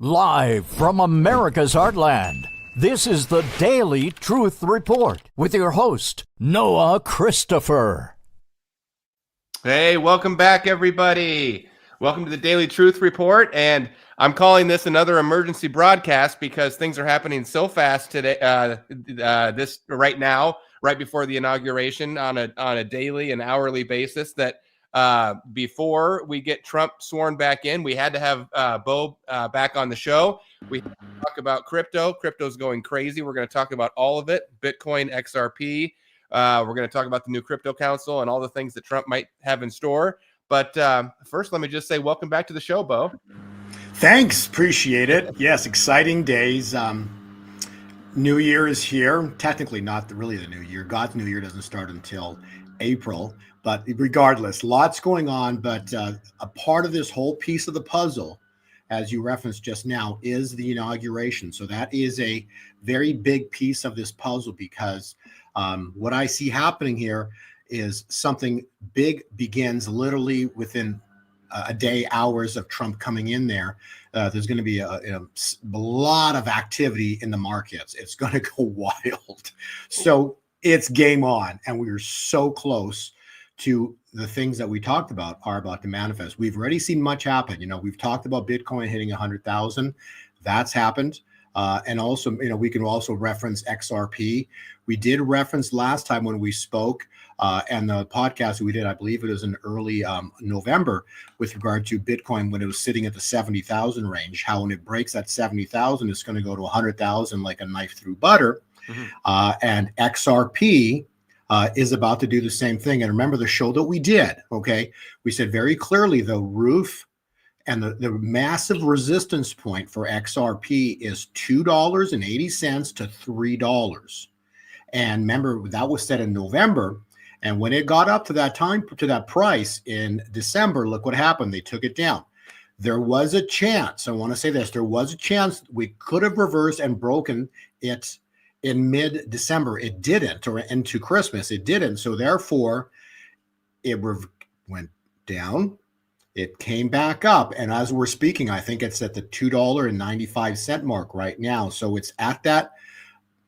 Live from America's heartland, this is the Daily Truth Report with your host, Noah Christopher. Hey, welcome back, everybody. Welcome to the Daily Truth Report, and I'm calling this another emergency broadcast because things are happening so fast today. This right now, right before the inauguration, on a daily and hourly basis, that before we get Trump sworn back in, we had to have Bo back on the show. We talk about crypto. Crypto's going crazy. We're going to talk about all of it: Bitcoin, XRP. We're going to talk about the new crypto council and all the things that Trump might have in store. But first, let me just say welcome back to the show, Bo. Thanks. Appreciate it. Yes, exciting days. New Year is here. Technically not really the new year. God's new year doesn't start until April. But regardless, lots going on. But a part of this whole piece of the puzzle, as you referenced just now, is the inauguration. So that is a very big piece of this puzzle because what I see happening here is something big begins literally within a day, hours of Trump coming in there. There's going to be a lot of activity in the markets. It's going to go wild. So it's game on. And we are so close to the things that we talked about are about to manifest. We've already seen much happen. We've talked about Bitcoin hitting 100,000. That's happened. And also, we can also reference XRP. We did reference last time when we spoke and the podcast we did, I believe it was in early November, with regard to Bitcoin when it was sitting at the 70,000 range, how when it breaks that 70,000, it's going to go to 100,000 like a knife through butter. Mm-hmm. And XRP is about to do the same thing. And remember the show that we did, okay? We said very clearly the roof and the massive resistance point for XRP is $2.80 to $3. And remember, that was set in November. And when it got up to that time, to that price in December, look what happened. They took it down. There was a chance, I want to say this, there was a chance we could have reversed and broken it in mid-December. It didn't, or into Christmas. It didn't. So therefore, it went down. It came back up, and as we're speaking, I think it's at the $2.95 mark right now. So it's at that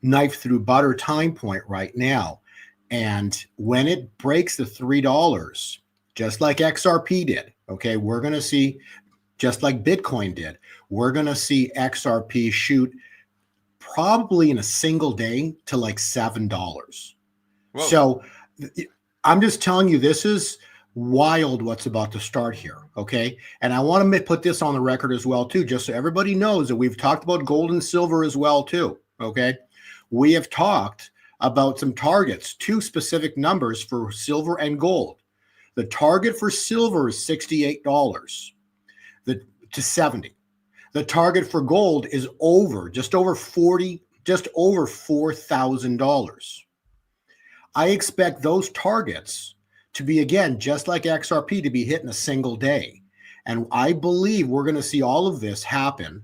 knife through butter time point right now. And when it breaks the $3, just like XRP did, okay, we're going to see, just like Bitcoin did, we're going to see XRP shoot probably in a single day to like $7. Whoa. So I'm just telling you, this is wild what's about to start here, okay? And I want to put this on the record as well too, just so everybody knows that we've talked about gold and silver as well too, okay? We have talked about some targets, two specific numbers for silver and gold. The target for silver is $68 to $70. The target for gold is just over $4,000. I expect those targets to be, again, just like XRP, to be hit in a single day. And I believe we're going to see all of this happen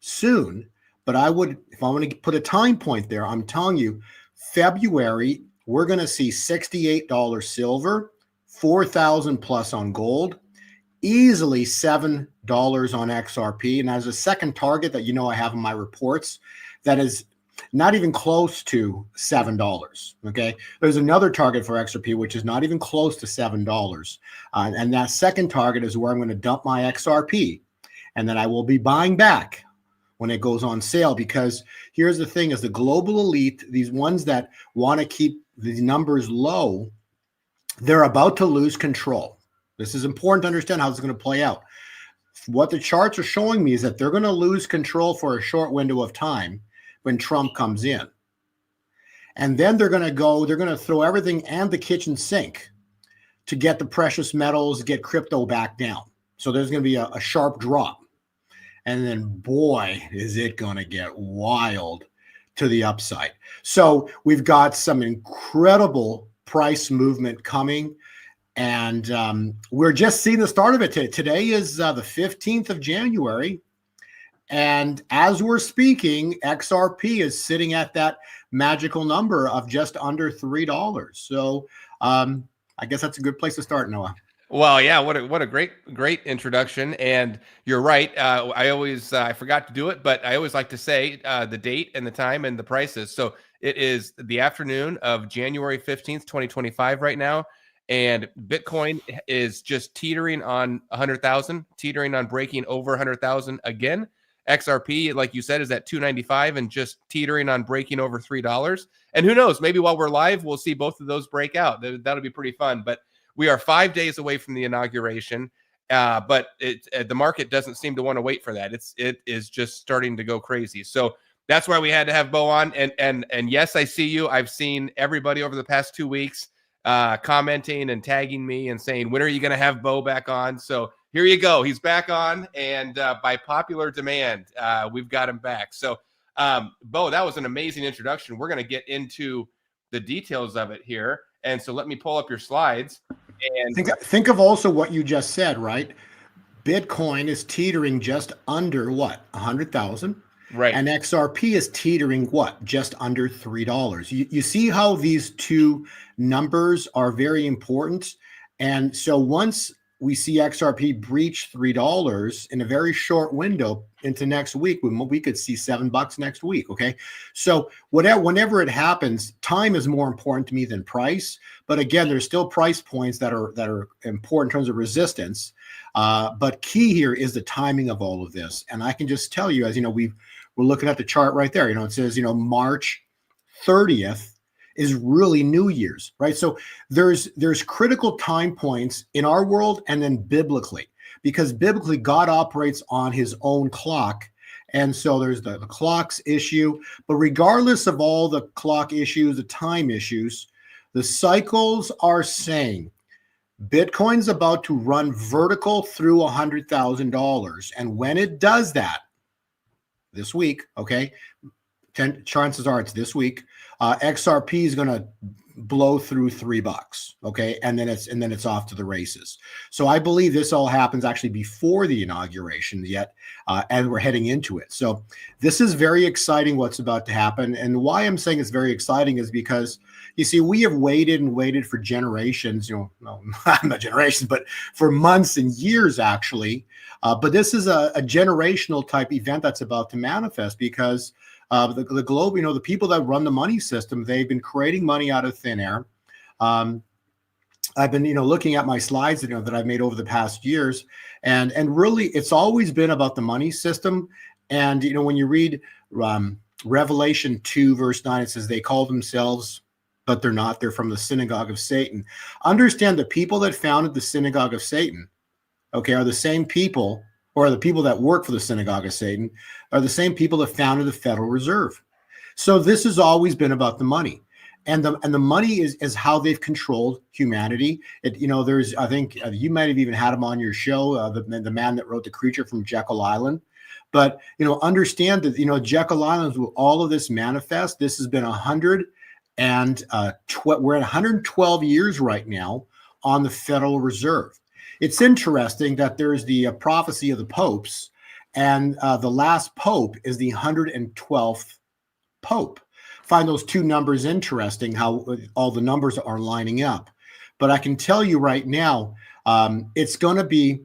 soon. But if I want to put a time point there, I'm telling you, February, we're going to see $68 silver, 4,000 plus on gold, easily $7 on XRP. And as a second target that I have in my reports, that is not even close to $7. Okay. There's another target for XRP, which is not even close to $7. And that second target is where I'm going to dump my XRP. And then I will be buying back when it goes on sale, because here's the thing is the global elite, these ones that want to keep these numbers low, they're about to lose control. This is important to understand how it's going to play out. What the charts are showing me is that they're going to lose control for a short window of time when Trump comes in. And then they're going to throw everything and the kitchen sink to get the precious metals, get crypto back down. So there's going to be a sharp drop. And then, boy, is it going to get wild to the upside. So we've got some incredible price movement coming. And we're just seeing the start of it. Today is the 15th of January. And as we're speaking, XRP is sitting at that magical number of just under $3. So I guess that's a good place to start, Noah. Well, yeah, what a great introduction, and you're right. I forgot to do it, but I always like to say the date and the time and the prices. So it is the afternoon of January 15th, 2025, right now, and Bitcoin is just teetering on 100,000, teetering on breaking over 100,000 again. XRP, like you said, is at 295 and just teetering on breaking over $3. And who knows? Maybe while we're live, we'll see both of those break out. That'll be pretty fun, but. We are 5 days away from the inauguration, but the market doesn't seem to want to wait for that. It is just starting to go crazy. So that's why we had to have Bo on. And yes, I see you. I've seen everybody over the past 2 weeks commenting and tagging me and saying, when are you going to have Bo back on? So here you go. He's back on, and by popular demand, we've got him back. So Bo, that was an amazing introduction. We're going to get into the details of it here. And so let me pull up your slides. And think of also what you just said, right? Bitcoin is teetering just under what? 100,000. Right. And XRP is teetering what? Just under $3. You see how these two numbers are very important. And so once we see XRP breach $3 in a very short window into next week, we could see $7 next week. Okay. So whenever it happens, time is more important to me than price. But again, there's still price points that are important in terms of resistance. But key here is the timing of all of this. And I can just tell you, as you know, we're looking at the chart right there. It says, March 30th is really New Year's, right? So there's critical time points in our world and then biblically, because biblically God operates on his own clock. And so there's the clock's issue, but regardless of all the clock issues, the time issues, the cycles are saying Bitcoin's about to run vertical through $100,000. And when it does that this week, okay, chances are it's this week, XRP is going to blow through $3, okay, and then it's off to the races. So I believe this all happens actually before the inauguration yet, and we're heading into it. So this is very exciting what's about to happen. And why I'm saying it's very exciting is because you see, we have waited and waited for generations, no, not generations, but for months and years actually. But this is a generational type event that's about to manifest, because the globe, the people that run the money system, they've been creating money out of thin air. I've been, looking at my slides, that I've made over the past years, and really, it's always been about the money system. And when you read Revelation 2, verse 9, it says they call themselves, but they're not. They're from the synagogue of Satan. Understand, the people that founded the synagogue of Satan, okay, are the same people, or the people that work for the synagogue of Satan are the same people that founded the Federal Reserve. So this has always been about the money, and the money is how they've controlled humanity. There's, I think you might have even had him on your show, the man that wrote The Creature from Jekyll Island. But understand that Jekyll Island, will all of this manifest. This has been we're at 112 years right now on the Federal Reserve. It's interesting that there's the prophecy of the popes, and the last pope is the 112th pope. Find those two numbers interesting, how all the numbers are lining up. But I can tell you right now, it's going to be,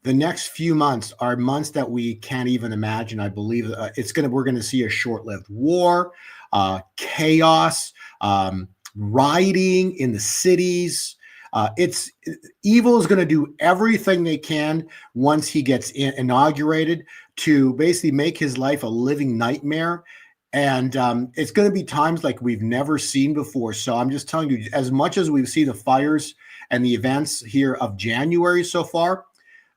the next few months are months that we can't even imagine. I believe we're going to see a short-lived war, chaos, rioting in the cities. Evil is going to do everything they can once he gets inaugurated to basically make his life a living nightmare. And it's going to be times like we've never seen before. So I'm just telling you, as much as we've seen the fires and the events here of January so far,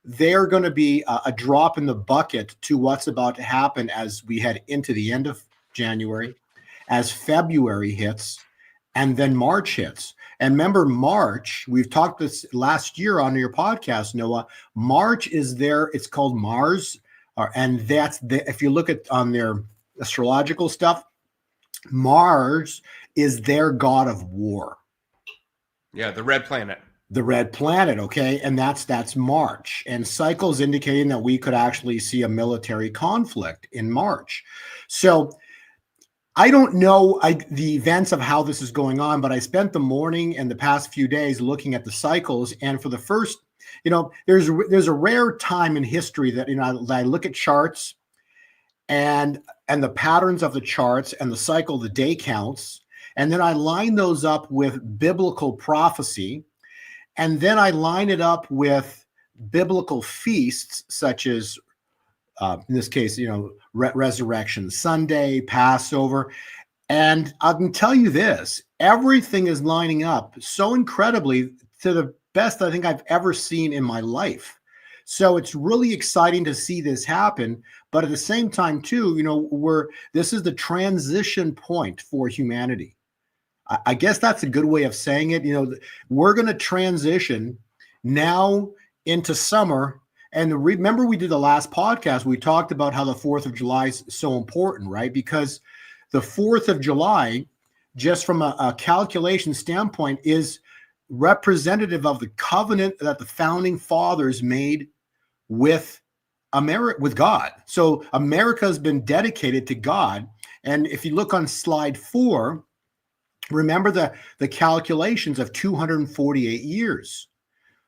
they're going to be a drop in the bucket to what's about to happen as we head into the end of January, as February hits, and then March hits. And remember, March, we've talked this last year on your podcast, Noah. March is there. It's called Mars. And if you look at on their astrological stuff, Mars is their god of war. Yeah, the red planet. The red planet, okay? And that's March. And cycles indicating that we could actually see a military conflict in March. So I don't know the events of how this is going on, but I spent the morning and the past few days looking at the cycles. And for the first, there's a rare time in history that, that I look at charts and the patterns of the charts and the cycle, the day counts, and then I line those up with biblical prophecy, and then I line it up with biblical feasts such as, in this case, Resurrection Sunday, Passover. And I can tell you this, everything is lining up so incredibly to the best I think I've ever seen in my life. So it's really exciting to see this happen. But at the same time, too, this is the transition point for humanity. I guess that's a good way of saying it. We're going to transition now into summer. And remember, we did the last podcast, we talked about how the 4th of July is so important, right? Because the 4th of July, just from a calculation standpoint, is representative of the covenant that the founding fathers made with America, with God. So America has been dedicated to God. And if you look on slide 4, remember the calculations of 248 years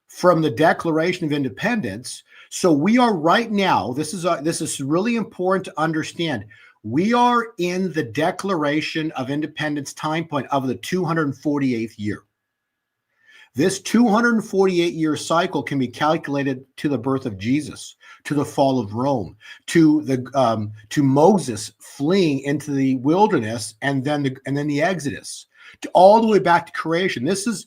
from the Declaration of Independence. So we are right now, this is really important to understand. We are in the Declaration of Independence time point of the 248th year. This 248-year cycle can be calculated to the birth of Jesus, to the fall of Rome, to Moses fleeing into the wilderness, and then the Exodus, to all the way back to creation. This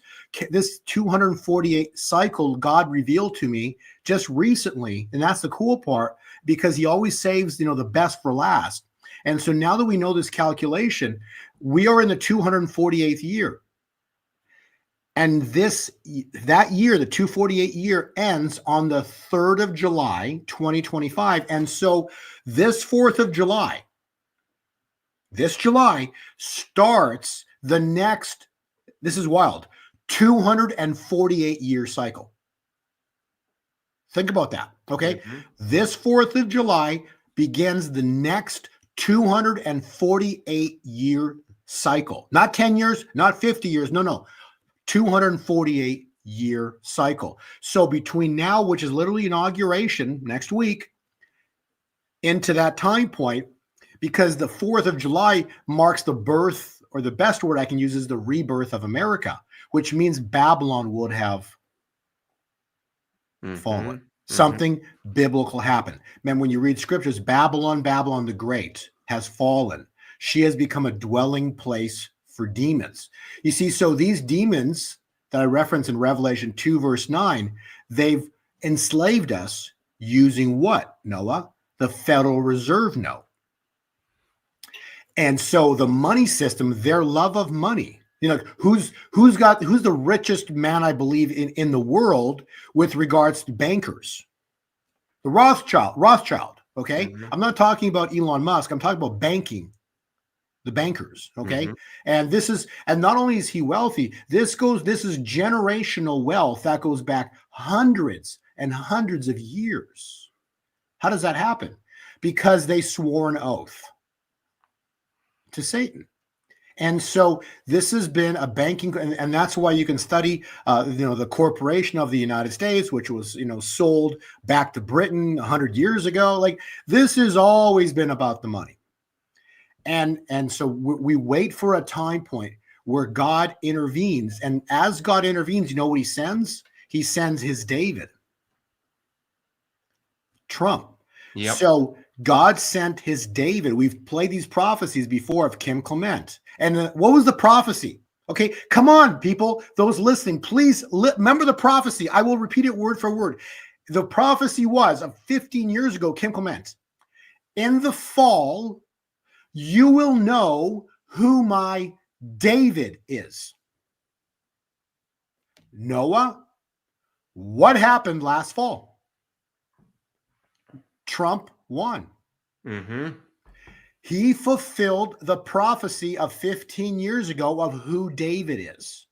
248 cycle God revealed to me just recently, and that's the cool part, because He always saves the best for last. And so now that we know this calculation, we are in the 248th year. And that year, the 248 year, ends on the 3rd of July, 2025. And so this 4th of July, starts the next, this is wild, 248 year cycle. Think about that, okay? Mm-hmm. This 4th of July begins the next 248 year cycle. Not 10 years, not 50 years, no. 248 year cycle. So between now, which is literally inauguration next week, into that time point, because the 4th of July marks the birth, or the best word I can use is the rebirth of America, which means Babylon would have fallen. Mm-hmm. Something biblical happened. Man, when you read scriptures, Babylon the Great has fallen. She has become a dwelling place for demons. You see, so these demons that I reference in Revelation 2, verse 9, they've enslaved us using what, Noah? The Federal Reserve note. And so the money system, their love of money, who's the richest man, I believe, in the world with regards to bankers? The Rothschild, okay? Mm-hmm. I'm not talking about Elon Musk. I'm talking about banking. The bankers, okay? Mm-hmm. And not only is he wealthy, this is generational wealth that goes back hundreds and hundreds of years. How does that happen? Because they swore an oath to Satan. And so this has been a banking, and that's why you can study, the corporation of the United States, which was, sold back to Britain 100 years ago. Like, this has always been about the money. And so we wait for a time point where God intervenes. And as God intervenes, you know what He sends? He sends His David, Trump. Yep. So God sent His David. We've played these prophecies before of Kim Clement. And what was the prophecy? Okay, come on, people, those listening, please remember the prophecy. I will repeat it word for word. The prophecy was of 15 years ago, Kim Clement. In the fall, you will know who my David is. Noah, what happened last fall? Trump won. Mm-hmm. He fulfilled the prophecy of 15 years ago of who David is.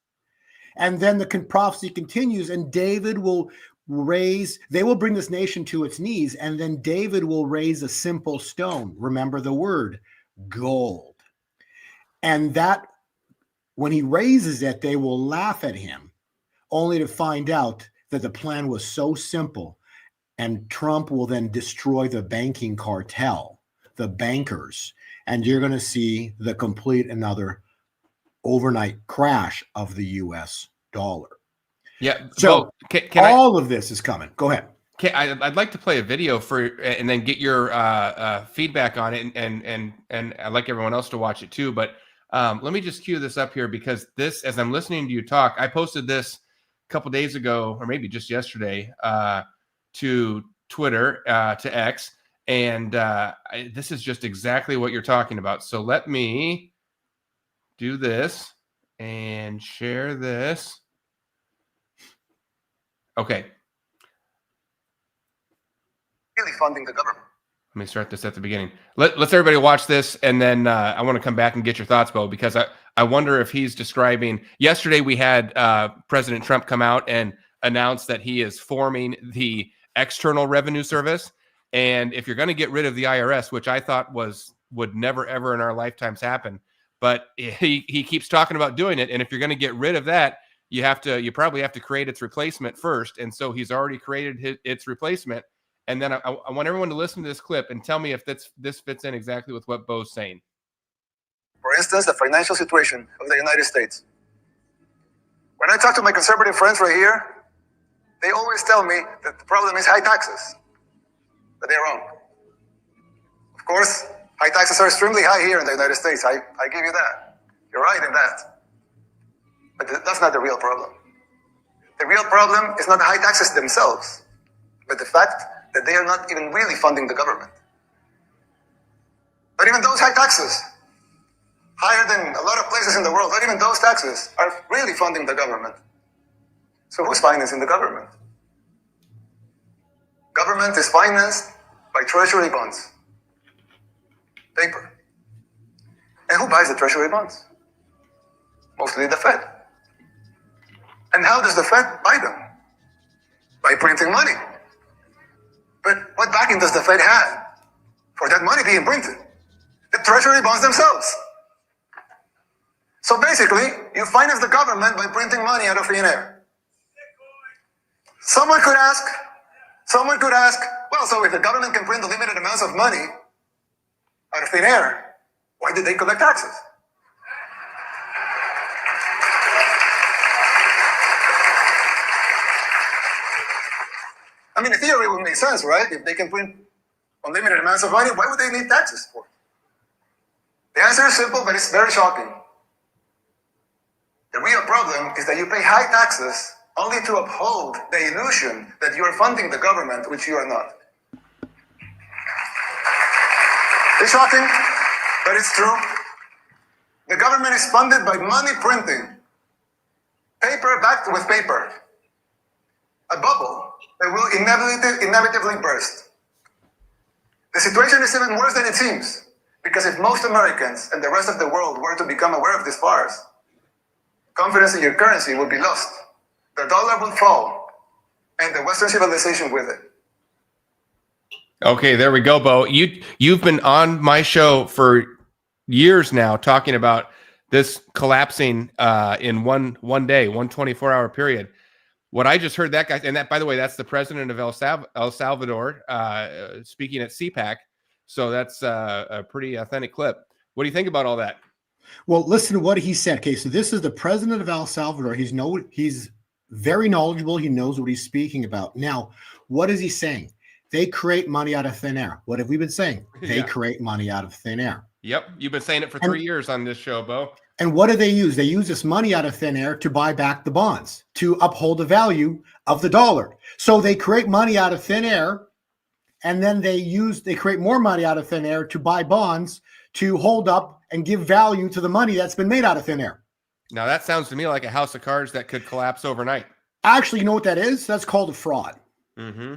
And then the prophecy continues, and David will they will bring this nation to its knees, and then David will raise a simple stone. Remember the word, gold. And that when he raises it, they will laugh at him, only to find out that the plan was so simple. And Trump will then destroy the banking cartel, the bankers, and you're going to see the complete another overnight crash of the U.S. dollar. Yeah. So can all of this is coming. Go ahead. I'd like to play a video and then get your feedback on it, and I'd like everyone else to watch it too. But let me just cue this up here, because this, as I'm listening to you talk, I posted this a couple days ago, or maybe just yesterday, to Twitter, to X, and this is just exactly what you're talking about. So let me do this and share this. Okay. Really funding the government. Let me start this at the beginning. Let's everybody watch this, and then I want to come back and get your thoughts, Bo, because I wonder if he's describing. Yesterday we had President Trump come out and announce that he is forming the External Revenue Service, and if you're going to get rid of the IRS, which I thought would never ever in our lifetimes happen, but he keeps talking about doing it, and if you're going to get rid of that, you probably have to create its replacement first, and so he's already created its replacement. And then I want everyone to listen to this clip and tell me if this fits in exactly with what Bo's saying. For instance, the financial situation of the United States. When I talk to my conservative friends right here, they always tell me that the problem is high taxes. But they're wrong. Of course, high taxes are extremely high here in the United States. I give you that. You're right in that. But that's not the real problem. The real problem is not the high taxes themselves, but the fact that they are not even really funding the government. But even those high taxes, higher than a lot of places in the world, not even those taxes are really funding the government. So who's financing the government? Government is financed by treasury bonds, paper. And who buys the treasury bonds? Mostly the Fed. And how does the Fed buy them? By printing money. But what backing does the Fed have for that money being printed? The treasury bonds themselves. So basically, you finance the government by printing money out of thin air. Someone could ask, well, so if the government can print unlimited amounts of money out of thin air, why did they collect taxes? I mean, in theory, it would make sense, right? If they can print unlimited amounts of money, why would they need taxes for? The answer is simple, but it's very shocking. The real problem is that you pay high taxes only to uphold the illusion that you are funding the government, which you are not. It's shocking, but it's true. The government is funded by money printing, paper backed with paper, a bubble that will inevitably burst. The situation is even worse than it seems, because if most Americans and the rest of the world were to become aware of this farce, confidence in your currency would be lost, the dollar will fall, and the Western civilization with it. Okay, there we go, Bo. You've been on my show for years now talking about this collapsing in one day, 24-hour period. What I just heard that guy, and that, by the way, that's the president of El Salvador speaking at CPAC. So that's a pretty authentic clip. What do you think about all that? Well, listen to what he said. Okay, so this is the president of El Salvador. He's very knowledgeable. He knows what he's speaking about. Now, what is he saying? They create money out of thin air. What have we been saying? They create money out of thin air. Yep, you've been saying it for 3 years on this show, Bo. And what do they use? They use this money out of thin air to buy back the bonds, to uphold the value of the dollar. So they create money out of thin air, and then they create more money out of thin air to buy bonds to hold up and give value to the money that's been made out of thin air. Now that sounds to me like a house of cards that could collapse overnight. Actually, you know what that is? That's called a fraud. Mm-hmm.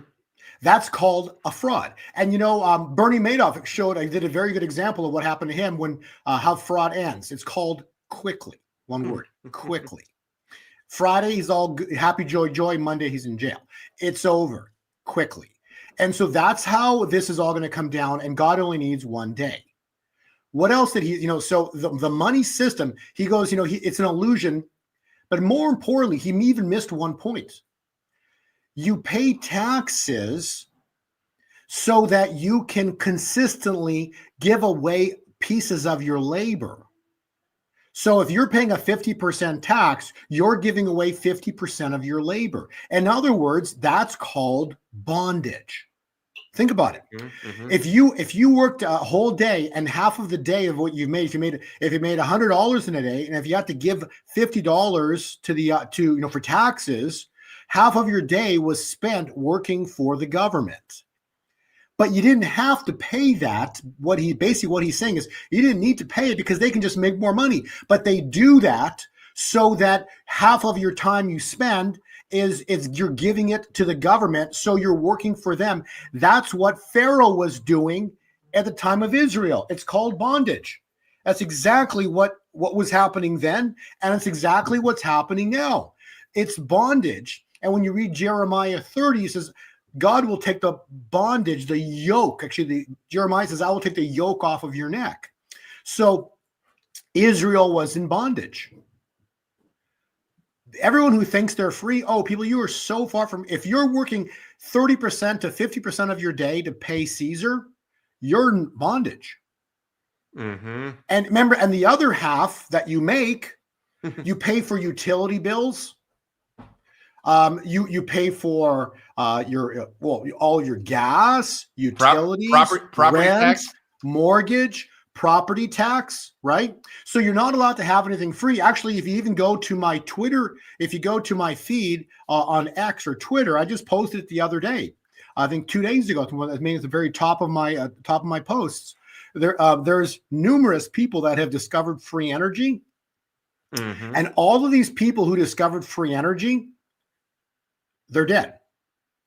That's called a fraud. And, Bernie Madoff did a very good example of what happened to him when how fraud ends. It's called quickly. One word, quickly. Friday, he's all good, happy, joy. Monday, he's in jail. It's over quickly. And so that's how this is all going to come down. And God only needs one day. What else did he, so the money system, he goes, it's an illusion. But more importantly, he even missed one point. You pay taxes so that you can consistently give away pieces of your labor. So if you're paying a 50% tax, you're giving away 50% of your labor. In other words, that's called bondage. Think about it. Mm-hmm. If you worked a whole day and half of the day of what you've made, if you made $100 in a day, and if you had to give $50 to the for taxes, half of your day was spent working for the government. But you didn't have to pay that. What he's saying is you didn't need to pay it because they can just make more money. But they do that so that half of your time you spend is you're giving it to the government, so you're working for them. That's what Pharaoh was doing at the time of Israel. It's called bondage. That's exactly what was happening then, and it's exactly what's happening now. It's bondage. And when you read Jeremiah 30, it says, God will take the bondage, the yoke. Actually, Jeremiah says, I will take the yoke off of your neck. So Israel was in bondage. Everyone who thinks they're free, people, you are so far from, if you're working 30% to 50% of your day to pay Caesar, you're in bondage. Mm-hmm. And remember, and the other half that you make, you pay for utility bills. You pay for all your gas, utilities, property rent, tax, mortgage, property tax, right? So you're not allowed to have anything free. Actually, if you even go to my Twitter, if you go to my feed on X or Twitter, I just posted it the other day. I think 2 days ago. I mean, it's the very top of my posts. There's numerous people that have discovered free energy, and all of these people who discovered free energy, they're dead.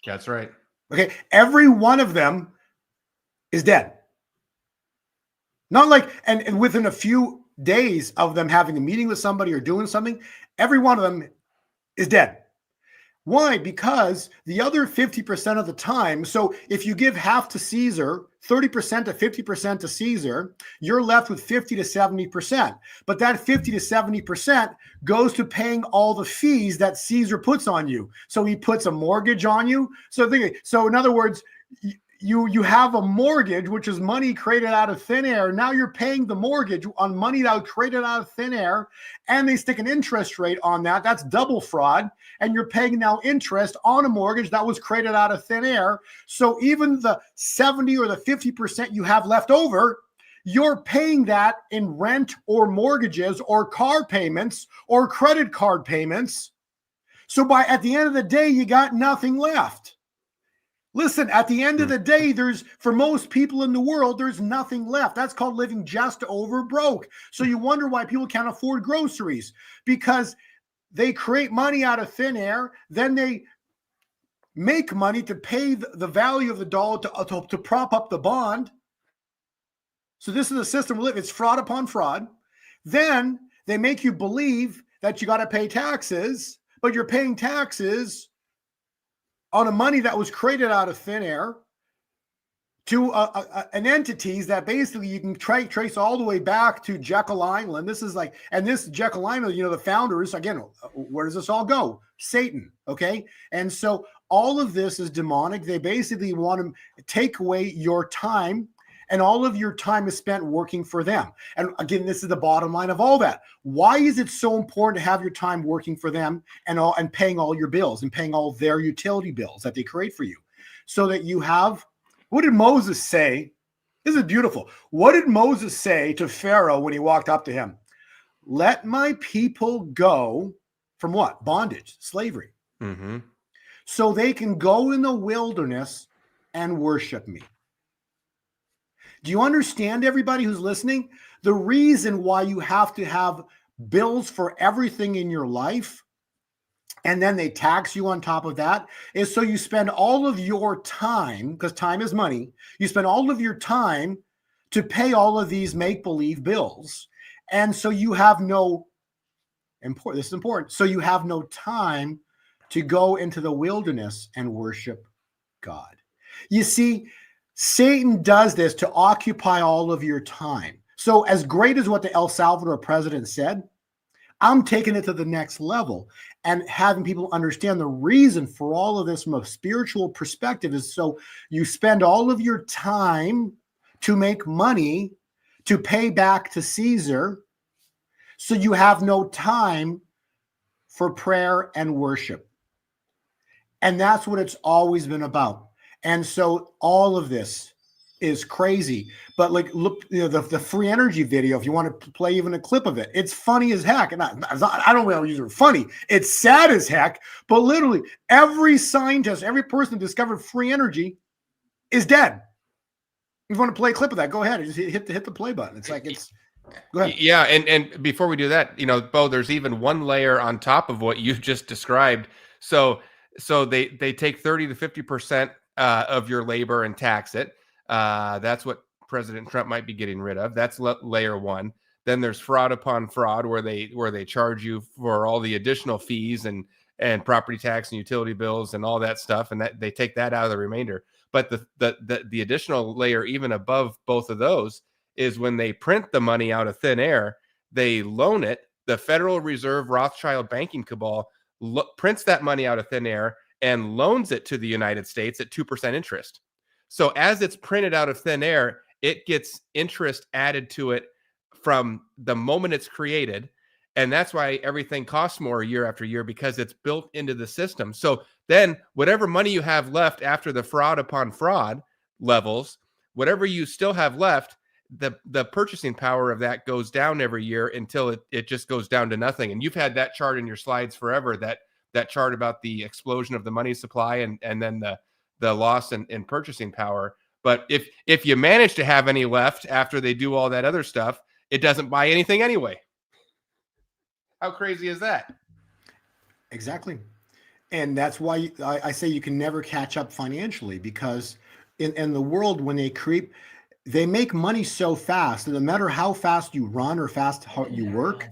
That's right. Okay. Every one of them is dead. Not like, and within a few days of them having a meeting with somebody or doing something, every one of them is dead. Why? Because the other 50% of the time, so if you give half to Caesar, 30% to 50% to Caesar, you're left with 50 to 70%. But that 50 to 70% goes to paying all the fees that Caesar puts on you. So he puts a mortgage on you. So in other words, you have a mortgage, which is money created out of thin air. Now you're paying the mortgage on money that was created out of thin air, and they stick an interest rate on that. That's double fraud. And you're paying now interest on a mortgage that was created out of thin air. So even the 70 or the 50% you have left over, you're paying that in rent or mortgages or car payments or credit card payments. So at the end of the day, you got nothing left. Listen, at the end of the day, for most people in the world, there's nothing left. That's called living just over broke. So you wonder why people can't afford groceries, because they create money out of thin air. Then they make money to pay the value of the dollar to prop up the bond. So this is the system we live. It's fraud upon fraud. Then they make you believe that you got to pay taxes, but you're paying taxes on a money that was created out of thin air to an entities that basically you can trace all the way back to Jekyll Island. This is this Jekyll Island, the founders, again, where does this all go? Satan, okay? And so all of this is demonic. They basically want to take away your time, and all of your time is spent working for them. And again, this is the bottom line of all that. Why is it so important to have your time working for them and paying all your bills and paying all their utility bills that they create for you? So that you have, what did Moses say? This is beautiful. What did Moses say to Pharaoh when he walked up to him? Let my people go from what? Bondage, slavery. So they can go in the wilderness and worship me. Do you understand, everybody who's listening? The reason why you have to have bills for everything in your life, and then they tax you on top of that, is so you spend all of your time, because time is money, you spend all of your time to pay all of these make-believe bills. And so you have this is important, so you have no time to go into the wilderness and worship God. You see, Satan does this to occupy all of your time. So as great as what the El Salvador president said, I'm taking it to the next level and having people understand the reason for all of this from a spiritual perspective is so you spend all of your time to make money to pay back to Caesar, so you have no time for prayer and worship. And that's what it's always been about. And so all of this is crazy. But like, look, the free energy video, if you want to play even a clip of it, it's funny as heck. And I don't want to use it funny. It's sad as heck, but literally every scientist, every person who discovered free energy is dead. If you want to play a clip of that, go ahead and just hit the play button. It's like, go ahead. Yeah. And before we do that, Bo, there's even one layer on top of what you just described. So they take 30 to 50% of your labor and tax it. That's what President Trump might be getting rid of. That's layer one. Then there's fraud upon fraud, where they charge you for all the additional fees and property tax and utility bills and all that stuff, and that they take that out of the remainder. But the additional layer, even above both of those, is when they print the money out of thin air, they loan it. The Federal Reserve Rothschild banking cabal prints that money out of thin air and loans it to the United States at 2% interest. So as it's printed out of thin air, it gets interest added to it from the moment it's created. And that's why everything costs more year after year, because it's built into the system. So then whatever money you have left after the fraud upon fraud levels, whatever you still have left, the purchasing power of that goes down every year until it just goes down to nothing. And you've had that chart in your slides forever, that chart about the explosion of the money supply and then the loss in purchasing power. But if you manage to have any left after they do all that other stuff, it doesn't buy anything anyway. How crazy is that? Exactly. And that's why I say you can never catch up financially, because in the world, when they make money so fast, no matter how fast you run or how you work,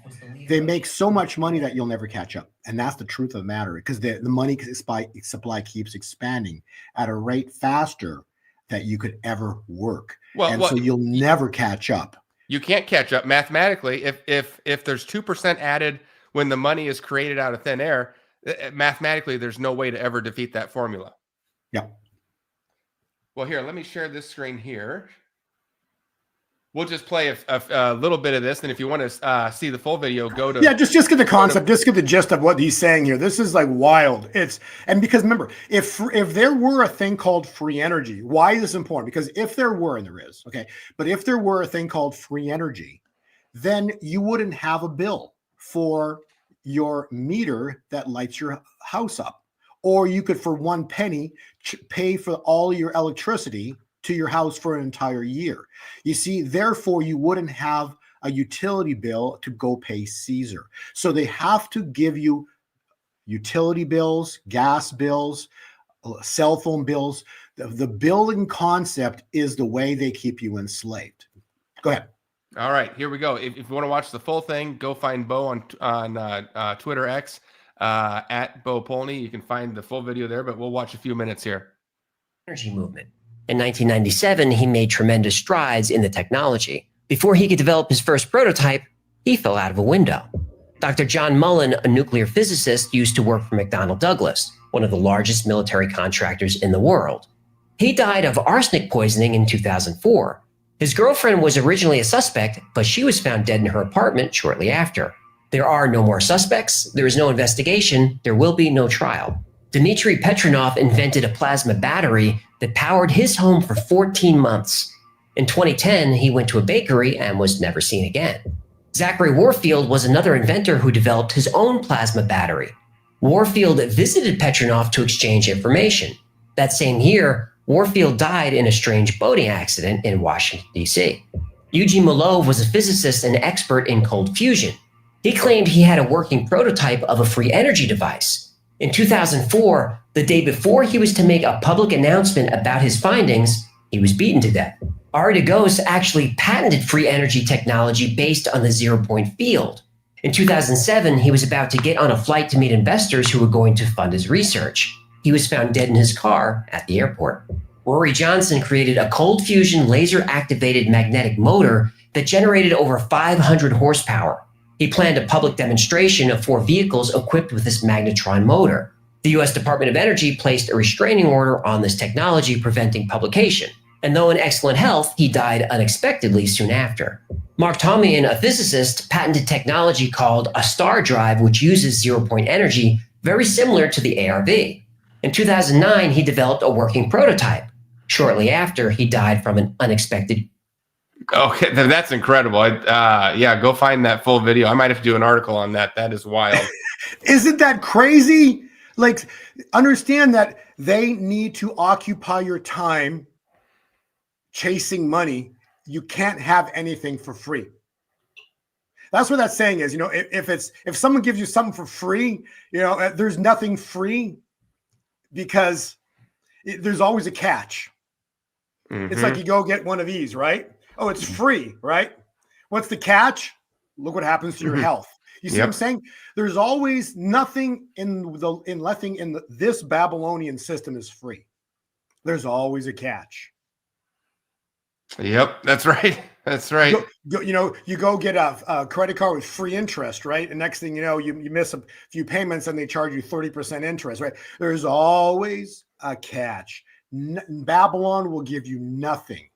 they make so much money that you'll never catch up. And that's the truth of the matter, because the money supply keeps expanding at a rate faster that you could ever work. So you'll never catch up. You can't catch up mathematically. If there's 2% added when the money is created out of thin air, mathematically, there's no way to ever defeat that formula. Yeah. Well, here, let me share this screen here. We'll just play a little bit of this, and if you want to see the full video, go to just get the concept, just get the gist of what he's saying here. This is like wild. Because remember, if there were a thing called free energy, why is this important? Because if there were, and there is, okay, but if there were a thing called free energy, then you wouldn't have a bill for your meter that lights your house up, or you could, for 1 penny, pay for all your electricity to your house for an entire year. You see, therefore, you wouldn't have a utility bill to go pay Caesar. So they have to give you utility bills, gas bills, cell phone bills. The billing concept is the way they keep you enslaved. Go ahead. All right, here we go. If you want to watch the full thing, go find Bo on Twitter X at Bo POLNY. You can find the full video there, but we'll watch a few minutes here. Energy movement. In 1997, he made tremendous strides in the technology. Before he could develop his first prototype, he fell out of a window. Dr. John Mullen, a nuclear physicist, used to work for McDonnell Douglas, one of the largest military contractors in the world. He died of arsenic poisoning in 2004. His girlfriend was originally a suspect, but she was found dead in her apartment shortly after. There are no more suspects, there is no investigation, there will be no trial. Dmitry Petronov invented a plasma battery that powered his home for 14 months. In 2010, he went to a bakery and was never seen again. Zachary Warfield was another inventor who developed his own plasma battery. Warfield visited Petronov to exchange information. That same year, Warfield died in a strange boating accident in Washington, D.C. Eugene Malov was a physicist and expert in cold fusion. He claimed he had a working prototype of a free energy device. In 2004, the day before he was to make a public announcement about his findings, he was beaten to death. Ari Dagos actually patented free energy technology based on the zero-point field. In 2007, he was about to get on a flight to meet investors who were going to fund his research. He was found dead in his car at the airport. Rory Johnson created a cold fusion laser-activated magnetic motor that generated over 500 horsepower. He planned a public demonstration of 4 vehicles equipped with this magnetron motor. The U.S. Department of Energy placed a restraining order on this technology, preventing publication. And though in excellent health, he died unexpectedly soon after. Mark Tomian, a physicist, patented technology called a star drive, which uses zero-point energy, very similar to the ARV. In 2009, he developed a working prototype. Shortly after, he died from an unexpected. Okay, that's incredible. Yeah, go find that full video. I might have to do an article on that. That is wild. Isn't that crazy? Like, understand that they need to occupy your time chasing money. You can't have anything for free. That's what that saying is. If someone gives you something for free, there's nothing free, because there's always a catch. Mm-hmm. It's like you go get one of these, right? Oh, it's free, right? What's the catch? Look what happens to your health. You see what I'm saying? There's always nothing this Babylonian system is free. There's always a catch. Yep, that's right. That's right. You go get a credit card with free interest, right? And next thing you know, you miss a few payments and they charge you 30% interest, right? There's always a catch. Babylon will give you nothing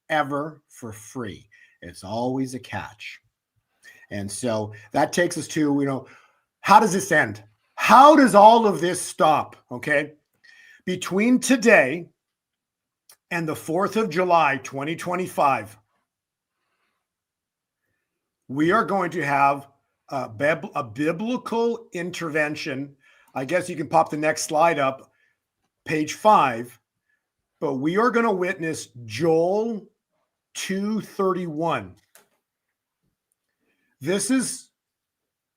ever for free. It's always a catch. And so that takes us to, how does this end? How does all of this stop? Okay. Between today and the 4th of July, 2025, we are going to have a biblical intervention. I guess you can pop the next slide up, page 5, but we are going to witness Joel 2:31. This is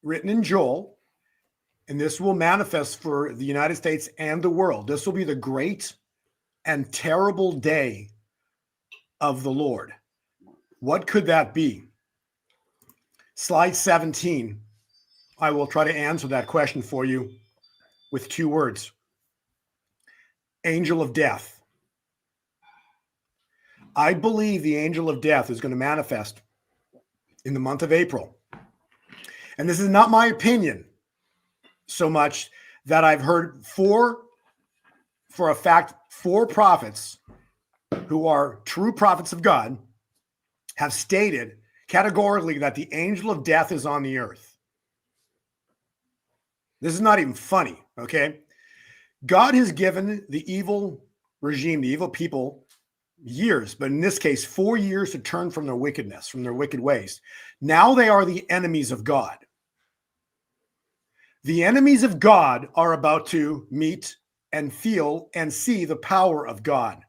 written in Joel, and this will manifest for the United States and the world. This will be the great and terrible day of the Lord. What could that be? Slide 17. I will try to answer that question for you with 2 words. Angel of death. I believe the angel of death is going to manifest in the month of April. And this is not my opinion so much that I've heard for a fact, 4 prophets who are true prophets of God have stated categorically that the angel of death is on the earth. This is not even funny, okay? God has given the evil regime, the evil people, years, but in this case, 4 years to turn from their wickedness, from their wicked ways. Now they are the enemies of God. The enemies of God are about to meet and feel and see the power of God.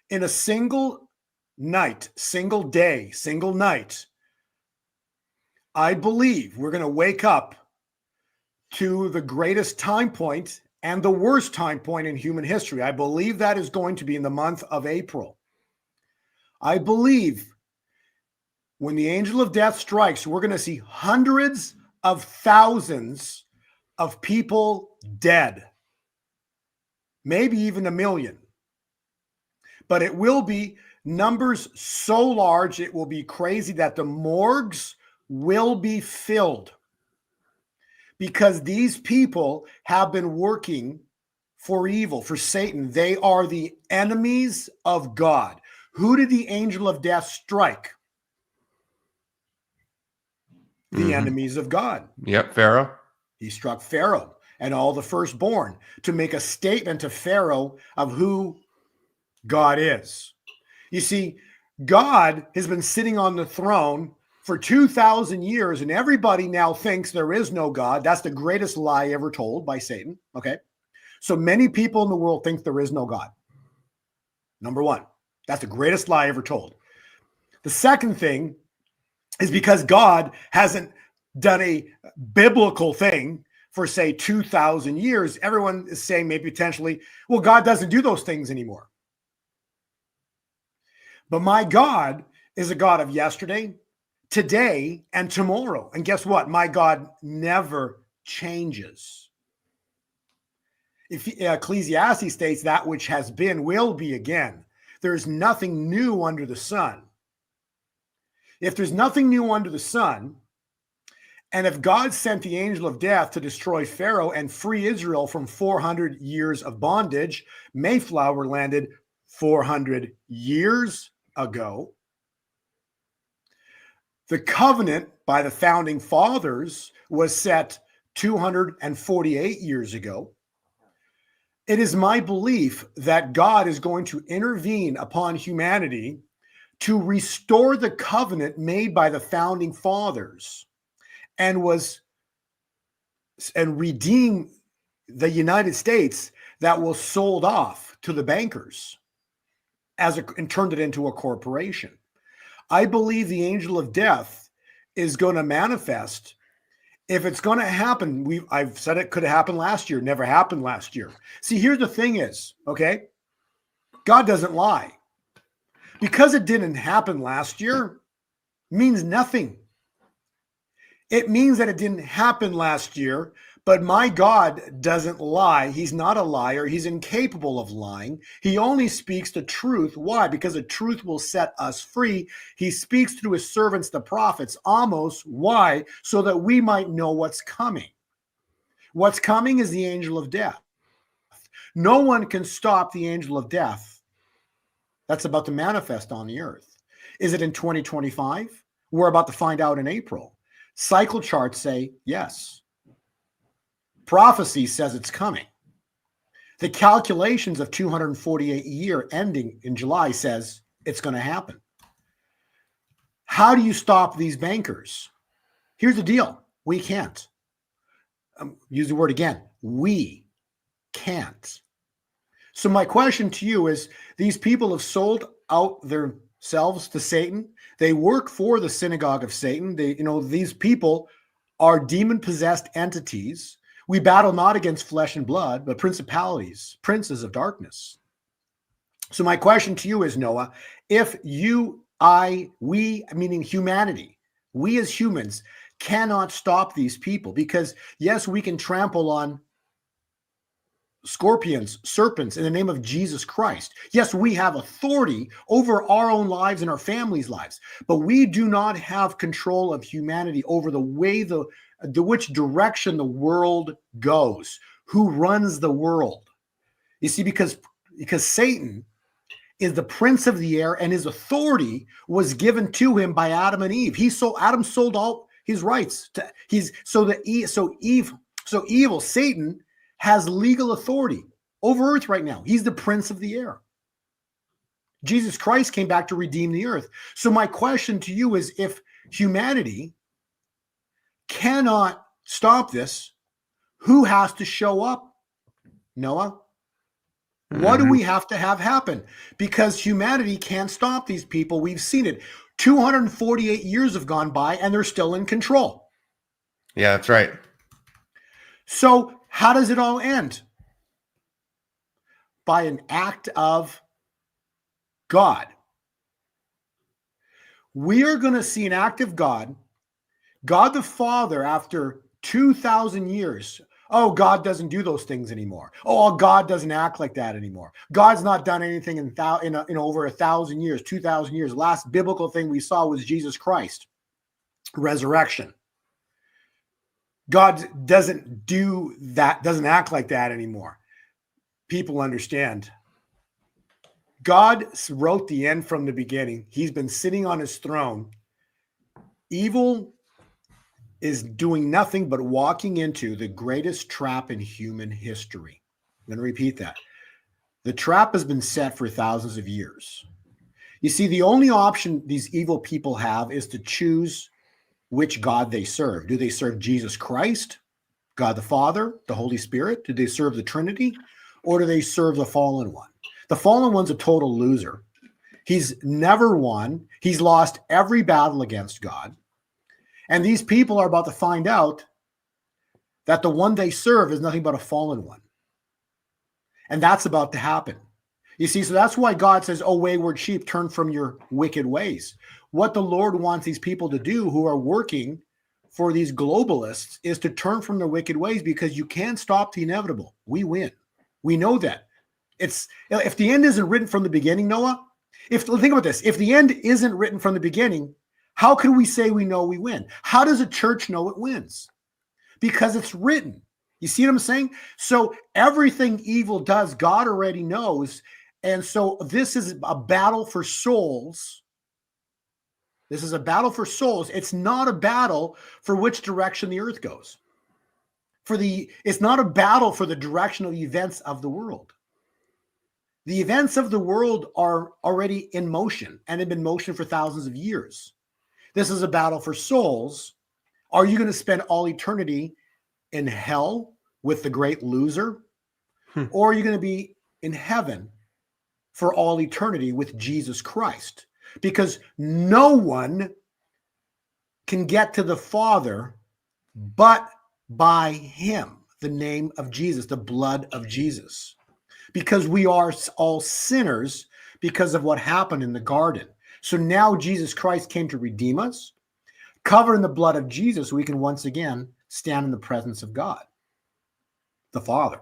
In a single night, single day, single night, I believe we're going to wake up to the greatest time point and the worst time point in human history. I believe that is going to be in the month of April. I believe when the angel of death strikes, we're going to see hundreds of thousands of people dead, maybe even 1 million. But it will be numbers so large, it will be crazy that the morgues will be filled, because these people have been working for evil, for Satan. They are the enemies of God. Who did the angel of death strike? The enemies of God. Yep, Pharaoh. He struck Pharaoh and all the firstborn to make a statement to Pharaoh of who God is. You see, God has been sitting on the throne for 2,000 years, and everybody now thinks there is no God. That's the greatest lie ever told by Satan. Okay. So many people in the world think there is no God. Number one, that's the greatest lie ever told. The second thing is because God hasn't done a biblical thing for, say, 2,000 years. Everyone is saying maybe potentially, well, God doesn't do those things anymore. But my God is a God of yesterday, today, and tomorrow. And guess what? My God never changes. If Ecclesiastes states that which has been will be again. There's nothing new under the sun. If there's nothing new under the sun, and if God sent the angel of death to destroy Pharaoh and free Israel from 400 years of bondage, Mayflower landed 400 years ago. The covenant by the founding fathers was set 248 years ago. It is my belief that God is going to intervene upon humanity to restore the covenant made by the founding fathers and redeem the United States that was sold off to the bankers and turned it into a corporation. I believe the angel of death is going to manifest. If it's going to happen, I've said it could have happened last year, never happened last year. See, here's the thing is, okay, God doesn't lie. Because it didn't happen last year means nothing. It means that it didn't happen last year, but my God doesn't lie. He's not a liar. He's incapable of lying. He only speaks the truth. Why? Because the truth will set us free. He speaks through his servants, the prophets, Amos. Why? So that we might know what's coming. What's coming is the angel of death. No one can stop the angel of death that's about to manifest on the earth. Is it in 2025? We're about to find out in April. Cycle charts say yes. Prophecy says it's coming. The calculations of 248 year ending in July says it's going to happen. How do you stop these bankers? Here's the deal. We can't. Use the word again. We can't. So my question to you is, these people have sold out themselves to Satan. They work for the synagogue of Satan. These people are demon-possessed entities. We battle not against flesh and blood, but principalities, princes of darkness. So my question to you is, Noah, if we, meaning humanity, we as humans cannot stop these people, because yes, we can trample on scorpions, serpents in the name of Jesus Christ. Yes, we have authority over our own lives and our families' lives, but we do not have control of humanity over the way which direction the world goes, who runs the world. You see, because Satan is the prince of the air, and his authority was given to him by Adam and Eve. Adam sold all his rights to evil. Satan has legal authority over earth right now. He's the prince of the air. Jesus Christ came back to redeem the earth. So my question to you is, if humanity cannot stop this, who has to show up? Noah? What do we have to have happen? Because humanity can't stop these people. We've seen it. 248 years have gone by and they're still in control. Yeah, that's right. So how does it all end? By an act of God. We are going to see an act of God. God the Father, after 2,000 years. Oh, God doesn't do those things anymore. Oh, God doesn't act like that anymore. God's not done anything in over 1,000 years, 2,000 years. Last biblical thing we saw was Jesus Christ, resurrection. God doesn't do that, doesn't act like that anymore. People understand. God wrote the end from the beginning. He's been sitting on his throne. Evil is doing nothing but walking into the greatest trap in human history. I'm going to repeat that. The trap has been set for thousands of years. You see, the only option these evil people have is to choose which God they serve. Do they serve Jesus Christ, God the Father, the Holy Spirit? Do they serve the Trinity? Or do they serve the fallen one? The fallen one's a total loser. He's never won. He's lost every battle against God. And these people are about to find out that the one they serve is nothing but a fallen one. And that's about to happen. You see, so that's why God says, "Oh, wayward sheep, turn from your wicked ways." What the Lord wants these people to do who are working for these globalists is to turn from their wicked ways, because you can't stop the inevitable. We win. We know that. If the end isn't written from the beginning, Noah, think about this. If the end isn't written from the beginning, How can we say we know we win? How does a church know it wins? Because it's written. You see what I'm saying? So everything evil does, God already knows. And so this is a battle for souls. This is a battle for souls. It's not a battle for which direction the earth goes. It's not a battle for the direction of the events of the world. The events of the world are already in motion and have been in motion for thousands of years. This is a battle for souls. Are you going to spend all eternity in hell with the great loser? Or are you going to be in heaven for all eternity with Jesus Christ? Because no one can get to the Father but by him, the name of Jesus, the blood of Jesus. Because we are all sinners because of what happened in the garden. So now Jesus Christ came to redeem us, covered in the blood of Jesus, we can once again stand in the presence of God, the Father.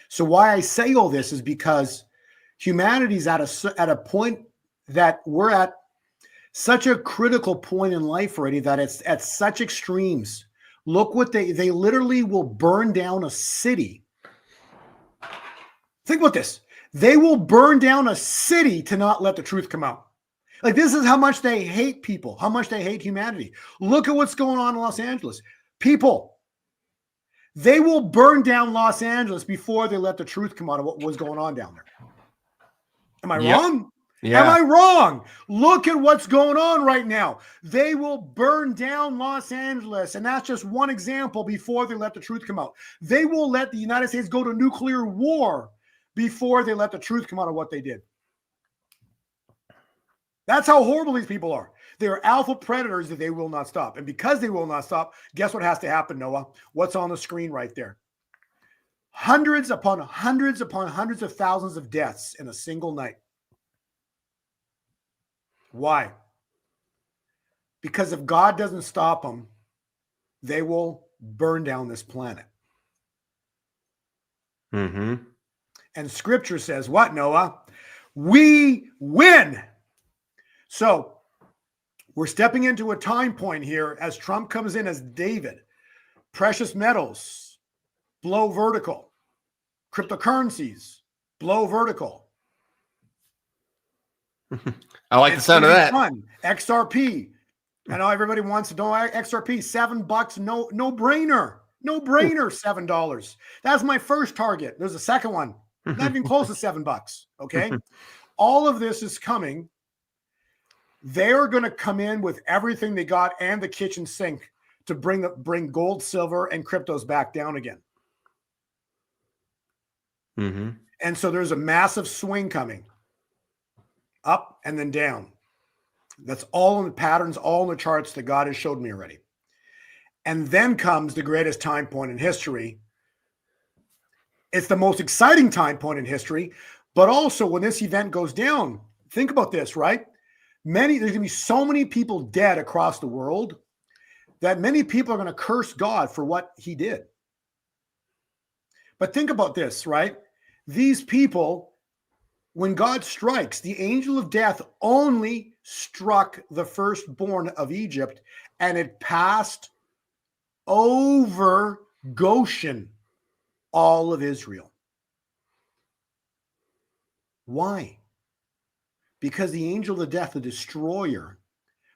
So why I say all this is because humanity's at a point that we're at such a critical point in life already that it's at such extremes. Look what they literally will burn down a city. Think about this. They will burn down a city to not let the truth come out. Like, this is how much they hate people, how much they hate humanity. Look at what's going on in Los Angeles. People, they will burn down Los Angeles before they let the truth come out of what was going on down there. Am I wrong? Yeah. Am I wrong? Look at what's going on right now. They will burn down Los Angeles, and that's just one example before they let the truth come out. They will let the United States go to nuclear war before they let the truth come out of what they did. That's how horrible these people are. They are alpha predators that they will not stop. And because they will not stop, guess what has to happen, Noah? What's on the screen right there? Hundreds upon hundreds upon hundreds of thousands of deaths in a single night. Why? Because if God doesn't stop them, they will burn down this planet. Mm-hmm. And scripture says what, Noah? We win. So we're stepping into a time point here as Trump comes in as David. Precious metals blow vertical. Cryptocurrencies blow vertical. I like the sound of that. Fun. XRP. I know everybody wants to know XRP. $7, no brainer. No brainer, $7. That's my first target. There's a second one. Not even close to $7. Okay. All of this is coming. They're going to come in with everything they got and the kitchen sink to bring gold, silver, and cryptos back down again. Mm-hmm. And so there's a massive swing coming up and then down. That's all in the patterns, all in the charts that God has showed me already. And then comes the greatest time point in history. It's the most exciting time point in history, but also when this event goes down, think about this, right? There's going to be so many people dead across the world that many people are going to curse God for what he did. But think about this, right? These people, when God strikes, the angel of death only struck the firstborn of Egypt, and it passed over Goshen, all of Israel. Why? Because the angel of death, the destroyer,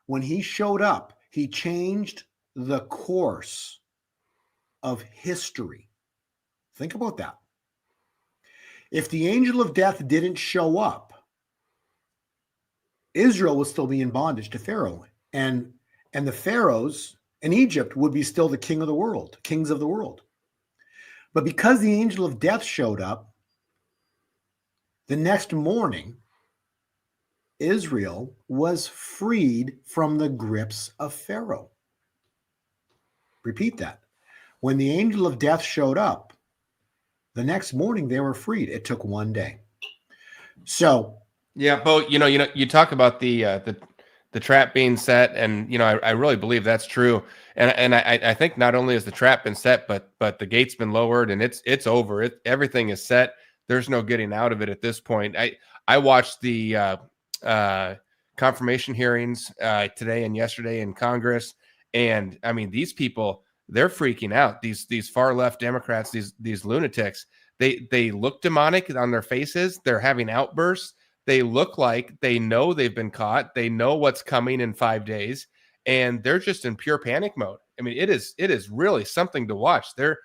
when he showed up, he changed the course of history. Think about that. If the angel of death didn't show up, Israel would still be in bondage to Pharaoh. And the pharaohs in Egypt would be still the king of the world, kings of the world. But because the angel of death showed up, the next morning, Israel was freed from the grips of Pharaoh. Repeat that. When the angel of death showed up, the next morning they were freed. It took one day. So, yeah, Bo, you talk about the trap being set, and I really believe that's true. And I think not only has the trap been set, but the gate's been lowered, and it's over. Everything is set. There's no getting out of it at this point. I watched the confirmation hearings today and yesterday in Congress. And I mean, these people, they're freaking out. These far left Democrats, these lunatics, they look demonic on their faces. They're having outbursts. They look like they know they've been caught. They know what's coming in 5 days, and they're just in pure panic mode. I mean, it is really something to watch. They're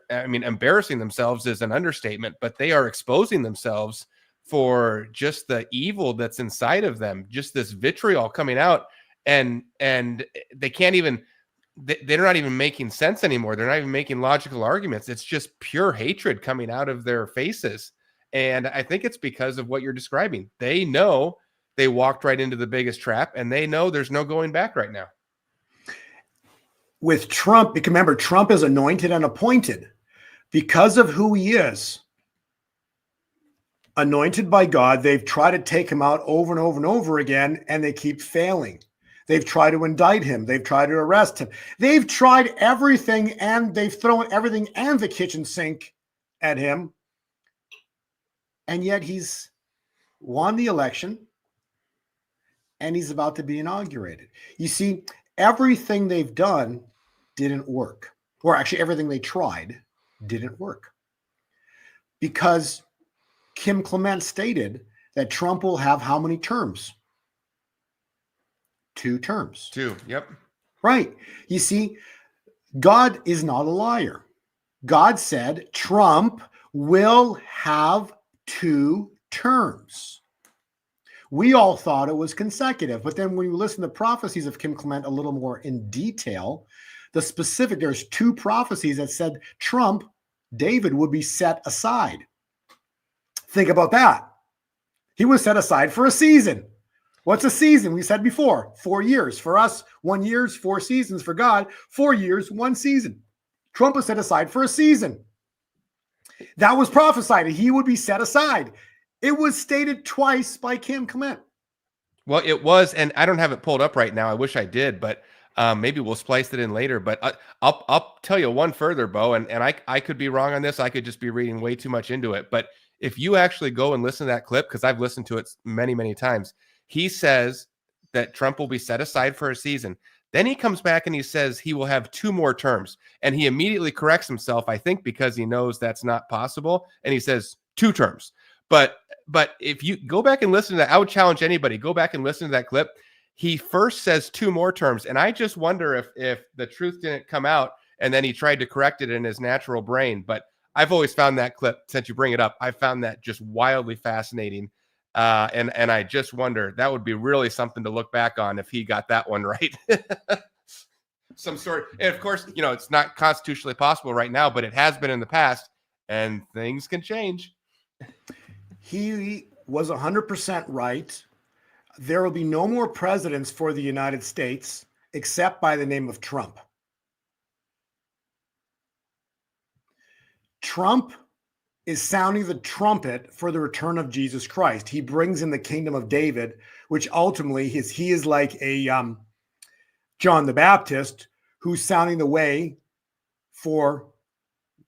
I mean, embarrassing themselves is an understatement, but they are exposing themselves for just the evil that's inside of them, just this vitriol coming out, and they can't even. They're not even making sense anymore. They're not even making logical arguments. It's just pure hatred coming out of their faces. And I think it's because of what you're describing. They know they walked right into the biggest trap, and they know there's no going back right now. With Trump, because remember, Trump is anointed and appointed because of who he is. Anointed by God, they've tried to take him out over and over and over again, and they keep failing. They've tried to indict him. They've tried to arrest him. They've tried everything, and they've thrown everything and the kitchen sink at him. And yet he's won the election, and he's about to be inaugurated. You see, everything they've done didn't work. Or actually, everything they tried didn't work. Because Kim Clement stated that Trump will have how many terms? 2 terms. 2, yep. Right. You see, God is not a liar. God said Trump will have 2 terms. We all thought it was consecutive, but then when you listen to prophecies of Kim Clement a little more in detail, there's 2 prophecies that said Trump, David, would be set aside. Think about that. He was set aside for a season. What's a season? We said before, 4 years. For us, 1 year, 4 seasons. For God, 4 years, 1 season. Trump was set aside for a season. That was prophesied. He would be set aside. It was stated twice by Kim Clement. Well, it was, and I don't have it pulled up right now. I wish I did, but maybe we'll splice it in later. But I'll tell you one further, Bo, and I could be wrong on this. I could just be reading way too much into it. But if you actually go and listen to that clip, because I've listened to it many, many times, he says that Trump will be set aside for a season. Then he comes back and he says he will have 2 more terms. And he immediately corrects himself, I think, because he knows that's not possible. And he says 2 terms. But if you go back and listen to that, I would challenge anybody, go back and listen to that clip. He first says 2 more terms. And I just wonder if the truth didn't come out and then he tried to correct it in his natural brain. But I've always found that clip, since you bring it up, I found that just wildly fascinating. And I just wonder, that would be really something to look back on if he got that one right. Some sort, and of course, you know, it's not constitutionally possible right now, but it has been in the past, and things can change. He was 100% right. There will be no more presidents for the United States except by the name of Trump. Trump is sounding the trumpet for the return of Jesus Christ. He brings in the kingdom of David, which ultimately he is like a John the Baptist who's sounding the way for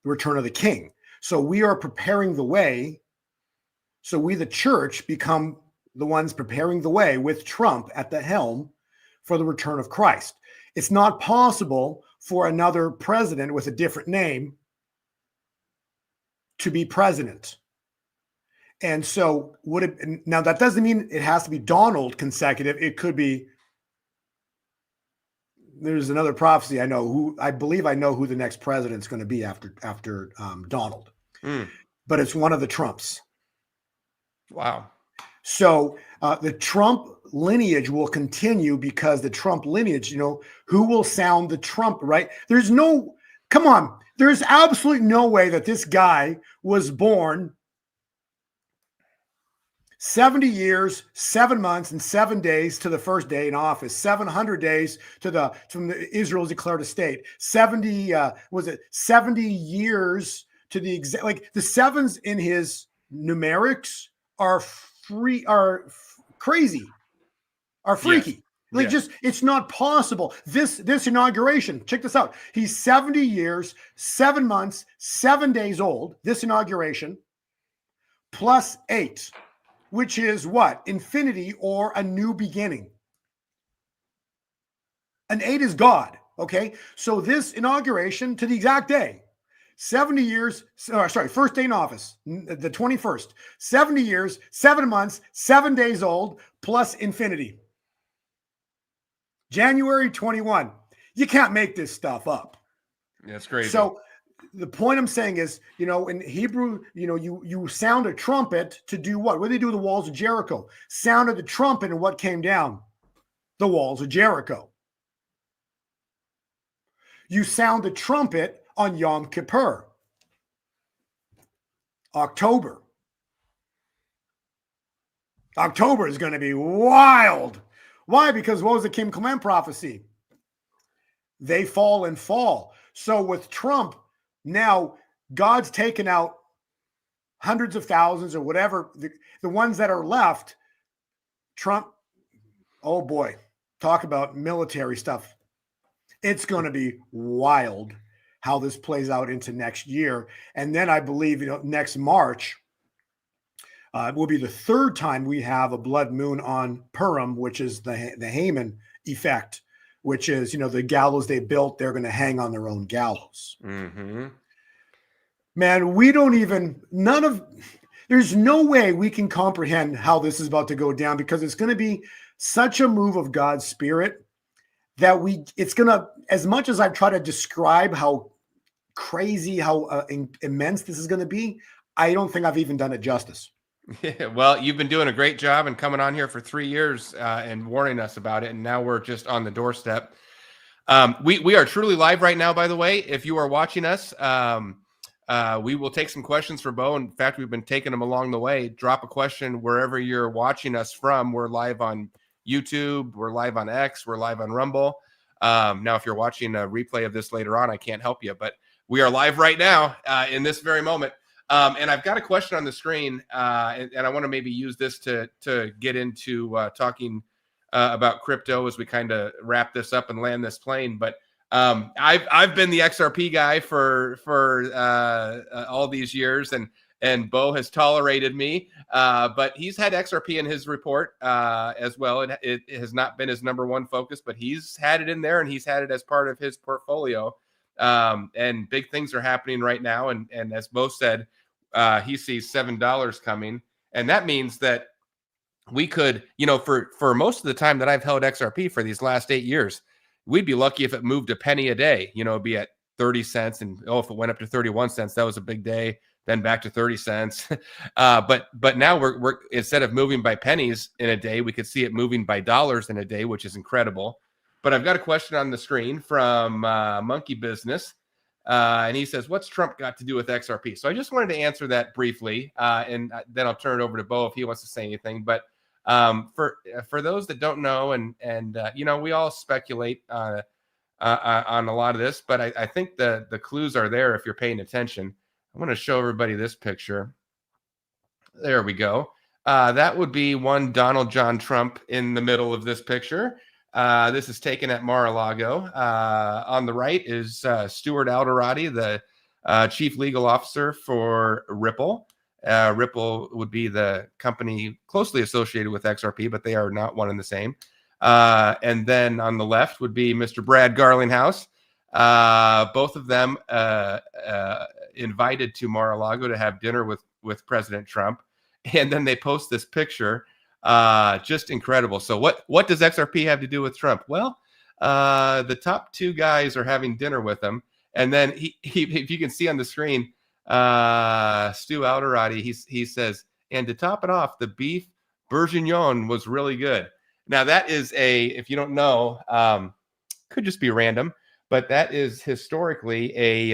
the return of the king. So we are preparing the way. So we, the church, become the ones preparing the way with Trump at the helm for the return of Christ. It's not possible for another president with a different name to be president. And so now that doesn't mean it has to be Donald consecutive. It could be, there's another prophecy I believe I know who the next president's going to be after Donald. But it's one of the Trumps. Wow. So the Trump lineage will continue because the Trump lineage, you know, who will sound the Trump, right? There's absolutely no way that this guy was born 70 years, 7 months, and 7 days to the first day in office, 700 days from Israel's declared a state, 70 years to the exact, like the sevens in his numerics are crazy, are freaky. Yes. Like, just, it's not possible. This inauguration, check this out. He's 70 years, 7 months, 7 days old, this inauguration, plus 8, which is what? Infinity or a new beginning. An 8 is God. Okay. So this inauguration to the exact day, 70 years, first day in office, the 21st, 70 years, 7 months, 7 days old, plus infinity. January 21. You can't make this stuff up. That's crazy. So the point I'm saying is, in Hebrew, you sound a trumpet to do what? What did they do with the walls of Jericho? Sounded the trumpet, and what came down? The walls of Jericho. You sound the trumpet on Yom Kippur. October is going to be wild. Why? Because what was the Kim Clement prophecy? They fall and fall. So with Trump, now God's taken out hundreds of thousands or whatever, the ones that are left. Trump, oh boy, talk about military stuff. It's going to be wild how this plays out into next year. And then I believe, next March will be the third time we have a blood moon on Purim, which is the Haman effect, which is, the gallows they built, they're going to hang on their own gallows. Mm-hmm. Man, there's no way we can comprehend how this is about to go down, because it's going to be such a move of God's Spirit that it's going to, as much as I've tried to describe how crazy, how immense this is going to be, I don't think I've even done it justice. Yeah, well, you've been doing a great job and coming on here for 3 years and warning us about it. And now we're just on the doorstep. We are truly live right now, by the way. If you are watching us, we will take some questions for Bo. In fact, we've been taking them along the way. Drop a question wherever you're watching us from. We're live on YouTube. We're live on X. We're live on Rumble. Now, if you're watching a replay of this later on, I can't help you, but we are live right now in this very moment. And I've got a question on the screen, and I want to maybe use this to get into talking about crypto as we kind of wrap this up and land this plane. But I've been the XRP guy for all these years, and Bo has tolerated me, but he's had XRP in his report as well. It has not been his number one focus, but he's had it in there, and he's had it as part of his portfolio. And big things are happening right now. And as Bo said, he sees $7 coming. And that means that we could, for most of the time that I've held XRP for these last 8 years, we'd be lucky if it moved a penny a day, it'd be at 30 cents. And if it went up to 31 cents, that was a big day, then back to 30 cents. But now we're instead of moving by pennies in a day, we could see it moving by dollars in a day, which is incredible. But I've got a question on the screen from Monkey Business. And he says, what's Trump got to do with XRP? So I just wanted to answer that briefly. And then I'll turn it over to Bo if he wants to say anything. But for those that don't know, and we all speculate on a lot of this, but I think the clues are there if you're paying attention. I want to show everybody this picture. There we go. That would be one Donald John Trump in the middle of this picture. This is taken at Mar-a-Lago. On the right is Stuart Alderati, the chief legal officer for Ripple. Ripple would be the company closely associated with XRP, but they are not one and the same. And then on the left would be Mr. Brad Garlinghouse. Both of them invited to Mar-a-Lago to have dinner with President Trump. And then they post this picture. Just incredible. So what does XRP have to do with Trump? Well, the top two guys are having dinner with him. And then he if you can see on the screen, Stu Alderati, he says, and to top it off, the beef bourguignon was really good. Now that is if you don't know, could just be random, but that is historically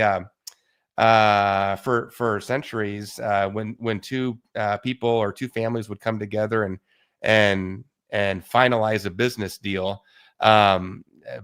for centuries, when two people or two families would come together and finalize a business deal,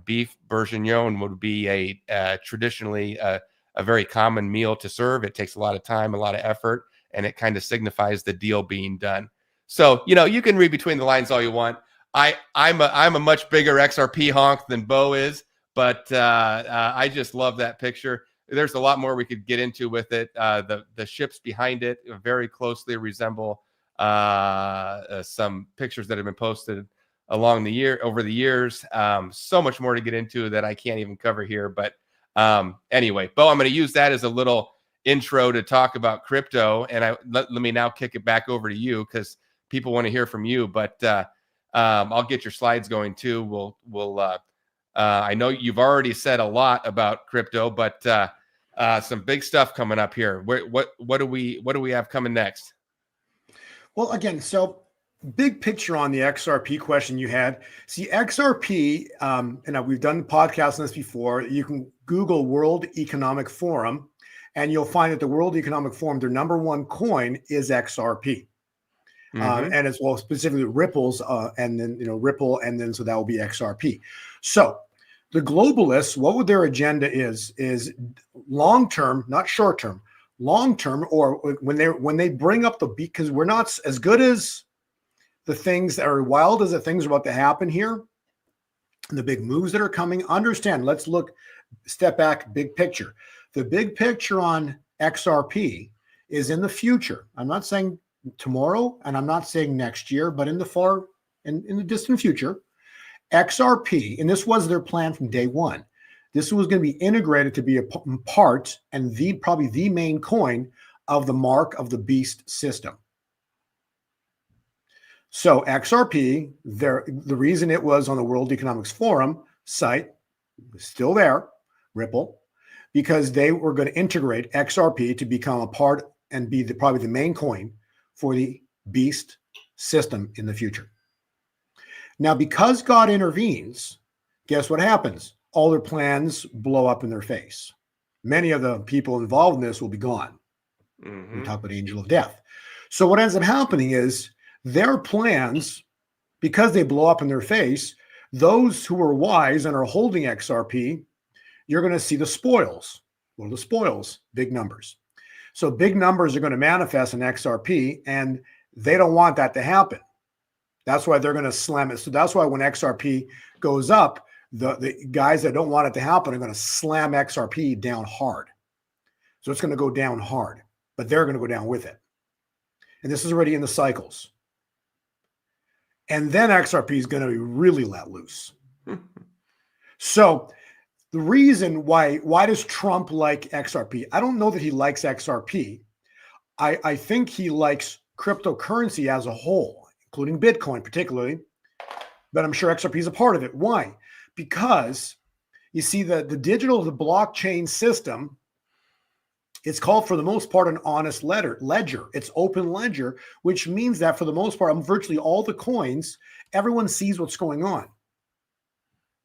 beef bourguignon would be traditionally a very common meal to serve. It takes a lot of time, a lot of effort, and it kind of signifies the deal being done. So, you can read between the lines all you want. I'm a much bigger XRP honk than Bo is, but I just love that picture. There's a lot more we could get into with it. The ships behind it very closely resemble some pictures that have been posted over the years. So much more to get into that I can't even cover here. But anyway, Bo, I'm going to use that as a little intro to talk about crypto. And let me now kick it back over to you because people want to hear from you. But I'll get your slides going too. I know you've already said a lot about crypto, but some big stuff coming up here. What do we have coming next? Well, again, so big picture on the XRP question you had. See, XRP, and we've done podcasts on this before. You can Google World Economic Forum, and you'll find that the World Economic Forum, their number one coin is XRP. And as well, specifically Ripple's, and then Ripple, and then so that will be XRP. So the globalists, what their agenda is long term, not short term, long term, or when they bring up because we're not as good as the things that are wild as the things are about to happen here, and the big moves that are coming. Understand? Let's step back, big picture. The big picture on XRP is in the future. I'm not saying tomorrow, and I'm not saying next year, but in the distant future, XRP, and this was their plan from day one. This was going to be integrated to be a part and probably the main coin of the mark of the beast system. So XRP, the reason it was on the World Economics Forum site, is still there, Ripple, because they were going to integrate XRP to become a part and be probably the main coin for the beast system in the future. Now, because God intervenes, guess what happens? All their plans blow up in their face. Many of the people involved in this will be gone. We talk about angel of death. So what ends up happening is their plans, because they blow up in their face, those who are wise and are holding XRP, you're going to see the spoils. What are the spoils? Big numbers. So big numbers are going to manifest in XRP, and they don't want that to happen. That's why they're going to slam it. So that's why when XRP goes up, the guys that don't want it to happen are going to slam XRP down hard. So it's going to go down hard, but they're going to go down with it. And this is already in the cycles. And then XRP is going to be really let loose. So the reason why does Trump like XRP? I don't know that he likes XRP. I think he likes cryptocurrency as a whole, including Bitcoin particularly, but I'm sure XRP is a part of it. Why? Because you see the blockchain system, it's called for the most part an honest ledger. It's open ledger, which means that for the most part, on virtually all the coins, everyone sees what's going on.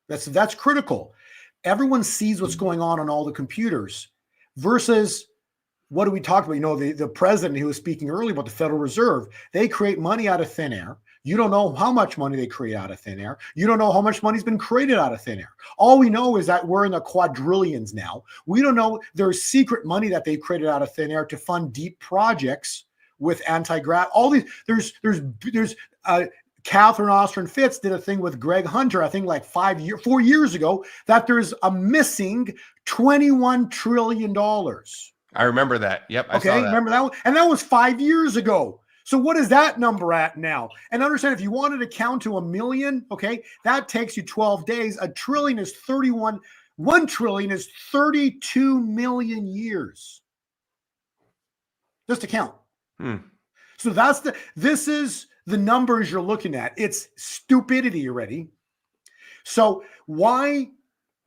That's critical. Everyone sees what's going on all the computers versus what do we talk about? The president who was speaking earlier about the Federal Reserve, they create money out of thin air. You don't know how much money they create out of thin air. You don't know how much money's been created out of thin air. All we know is that we're in the quadrillions now. We don't know there's secret money that they've created out of thin air to fund deep projects with anti-grav. All these, there's Catherine Ostrom Fitz did a thing with Greg Hunter, I think like 4 years ago, that there's a missing $21 trillion. I remember that. Yep. I saw that. Remember that one? And that was 5 years ago. So what is that number at now? And understand, if you wanted to count to 1 million, okay, that takes you 12 days. A trillion is 1 trillion is 32 million years. Just to count. So this is the numbers you're looking at. It's stupidity already. So why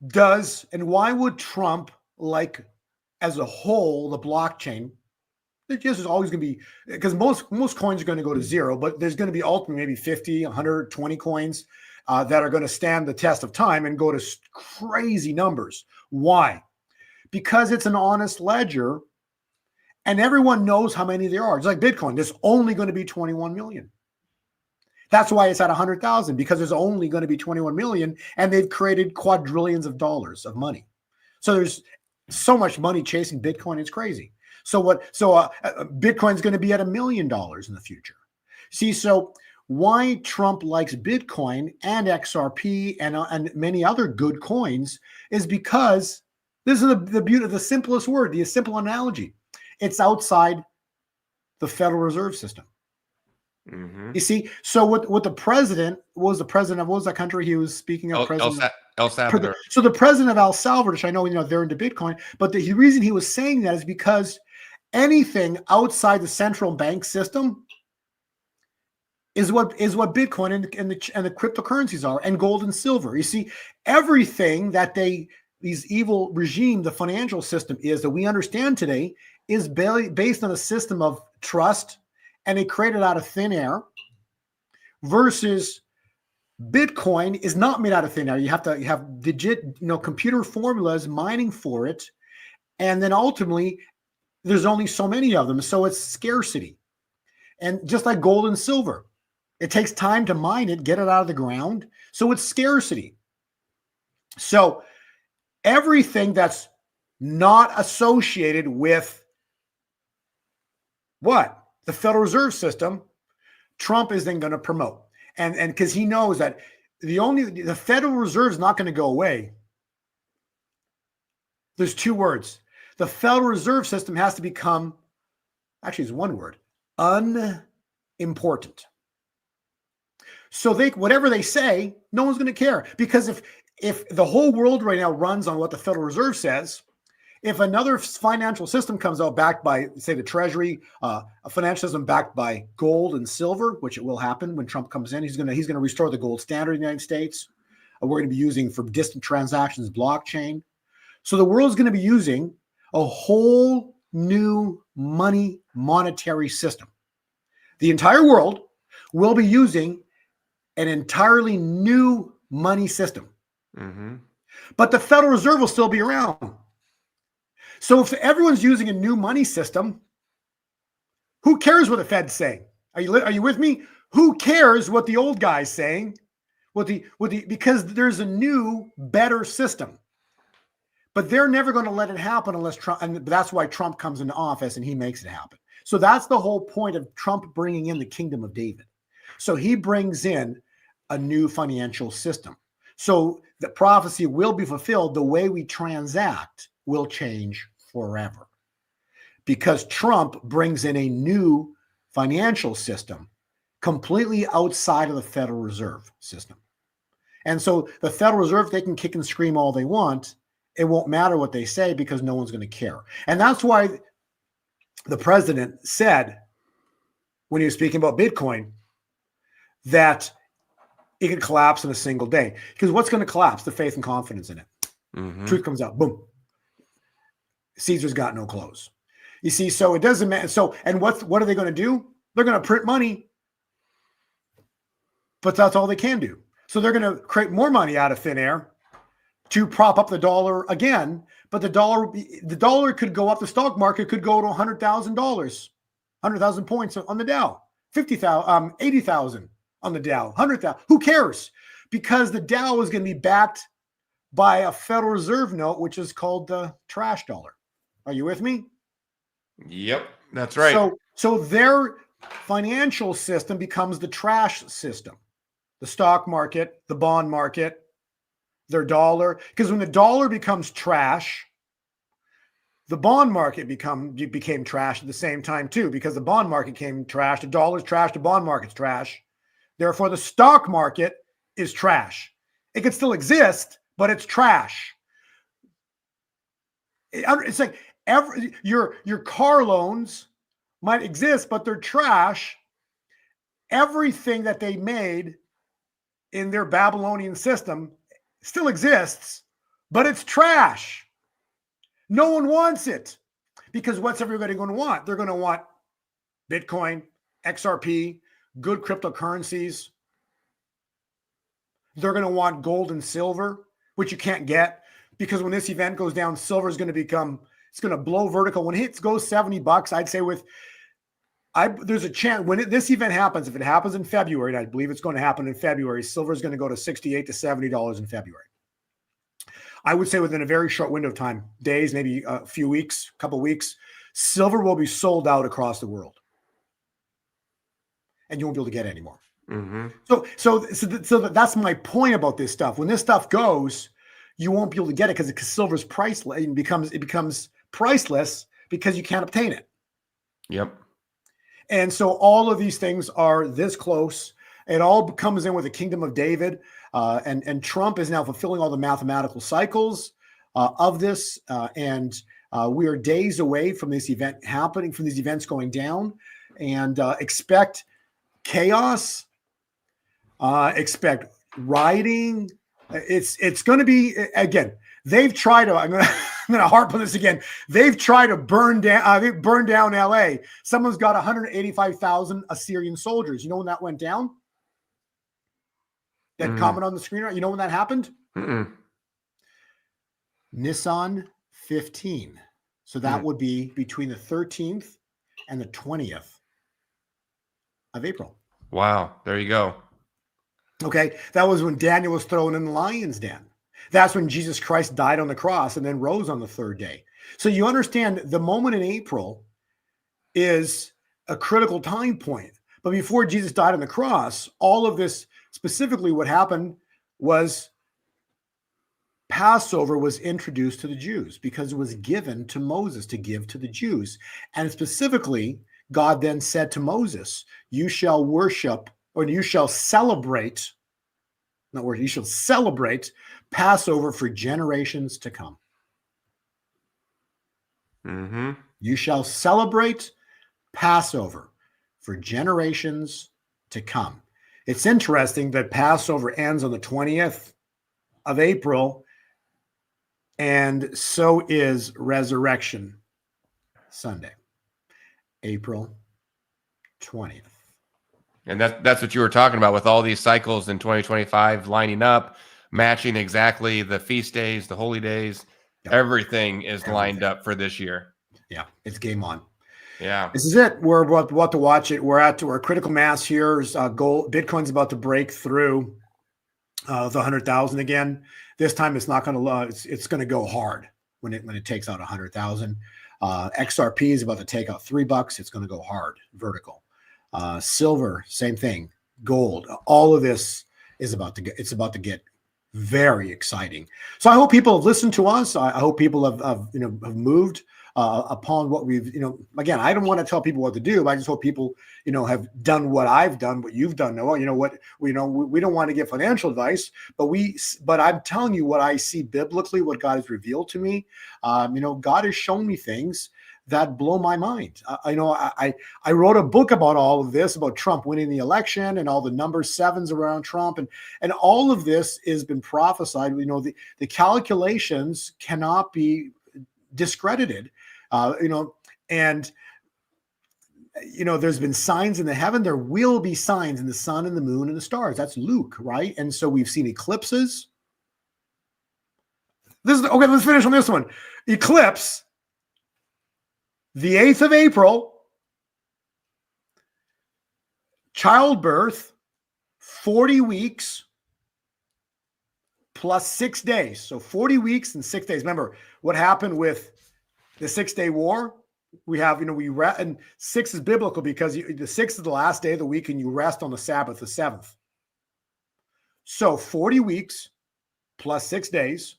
would Trump like, as a whole, the blockchain? This is always going to be, because most coins are going to go to zero, but there's going to be ultimately maybe 50, 120 coins that are going to stand the test of time and go to crazy numbers. Why? Because it's an honest ledger and everyone knows how many there are. It's like Bitcoin. There's only going to be 21 million. That's why it's at 100,000, because there's only going to be 21 million, and they've created quadrillions of dollars of money. So there's so much money chasing Bitcoin, it's crazy. So Bitcoin's going to be at $1 million in the future. See, so why Trump likes Bitcoin and XRP and many other good coins is because this is the beauty of the simplest word, the simple analogy. It's outside the Federal Reserve System. You see, so what the president was the president of, what was that country he was speaking of? El Salvador. So the president of El Salvador, which I know, they're into Bitcoin, but the reason he was saying that is because anything outside the central bank system is what Bitcoin and the cryptocurrencies are, and gold and silver. You see, everything that these evil regime, the financial system is that we understand today, is based on a system of trust, and they created out of thin air, versus Bitcoin is not made out of thin air. You have computer formulas mining for it, and then ultimately there's only so many of them, so it's scarcity. And just like gold and silver, it takes time to mine it, get it out of the ground, so it's scarcity. So everything that's not associated with what? The Federal Reserve System, Trump is then going to promote. And because he knows that the Federal Reserve is not going to go away. There's two words. The Federal Reserve System has to become, actually it's one word, unimportant. So whatever they say, no one's going to care. Because if the whole world right now runs on what the Federal Reserve says, if another financial system comes out backed by, say, the Treasury, a financial system backed by gold and silver, which it will happen when Trump comes in, he's going to restore the gold standard in the United States. We're going to be using for distant transactions blockchain. So the world's going to be using a whole new monetary system. The entire world will be using an entirely new money system. But the Federal Reserve will still be around. So if everyone's using a new money system, who cares what the Fed's saying? Are you with me? Who cares what the old guy's saying? Because there's a new, better system. But they're never going to let it happen unless Trump, and that's why Trump comes into office and he makes it happen. So that's the whole point of Trump bringing in the kingdom of David. So he brings in a new financial system. So the prophecy will be fulfilled. The way we transact will change forever, because Trump brings in a new financial system completely outside of the Federal Reserve System. And so the Federal Reserve, they can kick and scream all they want. It won't matter what they say because no one's going to care. And that's why the president said, when he was speaking about Bitcoin, that it could collapse in a single day. Because what's going to collapse? The faith and confidence in it. Truth comes out. Boom. Caesar's got no clothes. You see, so it doesn't matter. So, and what are they going to do? They're going to print money, but that's all they can do. So they're going to create more money out of thin air to prop up the dollar again. But the dollar could go up. The stock market could go to $100,000, 100,000 points on the Dow, 50,000, 80,000 on the Dow, 100,000. Who cares? Because the Dow is going to be backed by a Federal Reserve note, which is called the trash dollar. Are you with me? Yep, that's right. So their financial system becomes the trash system. The stock market, the bond market, their dollar. Because when the dollar becomes trash, the bond market became trash at the same time too, because the bond market came trash. The dollar's trash, the bond market's trash. Therefore, the stock market is trash. It could still exist, but it's trash. It's like your car loans might exist, but they're trash. Everything that they made in their Babylonian system still exists, but it's trash. No one wants it, because what's everybody going to want? They're going to want Bitcoin, XRP, good cryptocurrencies. They're going to want gold and silver, which you can't get, because when this event goes down, silver is going to it's going to blow vertical. When it goes $70, I'd say there's a chance when this event happens, if it happens in February, and I believe it's going to happen in February, silver is going to go to $68 to $70 in February. I would say within a very short window of time, days, maybe a few weeks, a couple of weeks, silver will be sold out across the world, and you won't be able to get it anymore. So that's my point about this stuff. When this stuff goes, you won't be able to get it because silver's priceless. It becomes priceless because you can't obtain it. Yep. And so all of these things are this close. It all comes in with the kingdom of David. And Trump is now fulfilling all the mathematical cycles of this. And we are days away from this event happening, from these events going down. And expect chaos, expect rioting. It's going to be, again, they've tried to, I'm going to harp on this again. They've tried to burn down LA. Someone's got 185,000 Assyrian soldiers. You know when that went down? That comment on the screen, right? You know when that happened? Nissan 15. So that would be between the 13th and the 20th of April. Wow. There you go. Okay. That was when Daniel was thrown in the lion's den. That's when Jesus Christ died on the cross and then rose on the third day. So you understand the moment in April is a critical time point. But before Jesus died on the cross, all of this, specifically what happened was Passover was introduced to the Jews because it was given to Moses to give to the Jews. And specifically, God then said to Moses, you shall worship, or you shall celebrate, not worship, you shall celebrate Passover for generations to come. You shall celebrate Passover for generations to come. It's interesting that Passover ends on the 20th of April, and so is Resurrection Sunday, April 20th. And that's what you were talking about with all these cycles in 2025 lining up, matching exactly the feast days, the holy days. Yep. Everything is lined up for this year. Yeah, it's game on. Yeah. This is it. We're about to watch it. We're at our critical mass here. Gold, Bitcoin's about to break through the 100,000 again. This time it's not going to. It's going to go hard when it takes out 100,000. XRP is about to take out $3. It's going to go hard, vertical. Silver, same thing. Gold, all of this is about to get. It's about to get very exciting. So I hope people have listened to us. I hope people have moved upon what we've, again, I don't want to tell people what to do, but I just hope people, have done what I've done, what you've done, Noah. We don't want to give financial advice, but I'm telling you what I see biblically, what God has revealed to me. God has shown me things that blow my mind. I wrote a book about all of this, about Trump winning the election and all the number sevens around Trump. And all of this has been prophesied. The calculations cannot be discredited, and there's been signs in the heaven. There will be signs in the sun and the moon and the stars. That's Luke, right? And so we've seen eclipses. Okay, let's finish on this one. Eclipse, the 8th of April, childbirth, 40 weeks plus 6 days. So 40 weeks and 6 days. Remember what happened with the 6-day war? We have, and 6 is biblical because the 6th is the last day of the week and you rest on the Sabbath, the 7th. So 40 weeks plus 6 days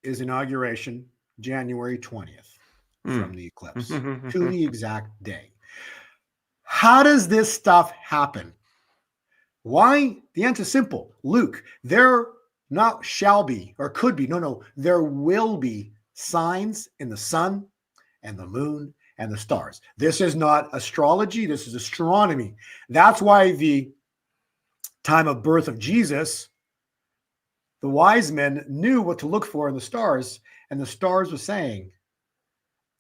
is inauguration, January 20th from the eclipse to the exact day. How does this stuff happen? Why? The answer is simple. Luke, there not shall be or could be. No, there will be signs in the sun and the moon and the stars. This is not astrology. This is astronomy. That's why the time of birth of Jesus, the wise men knew what to look for in the stars, and the stars were saying,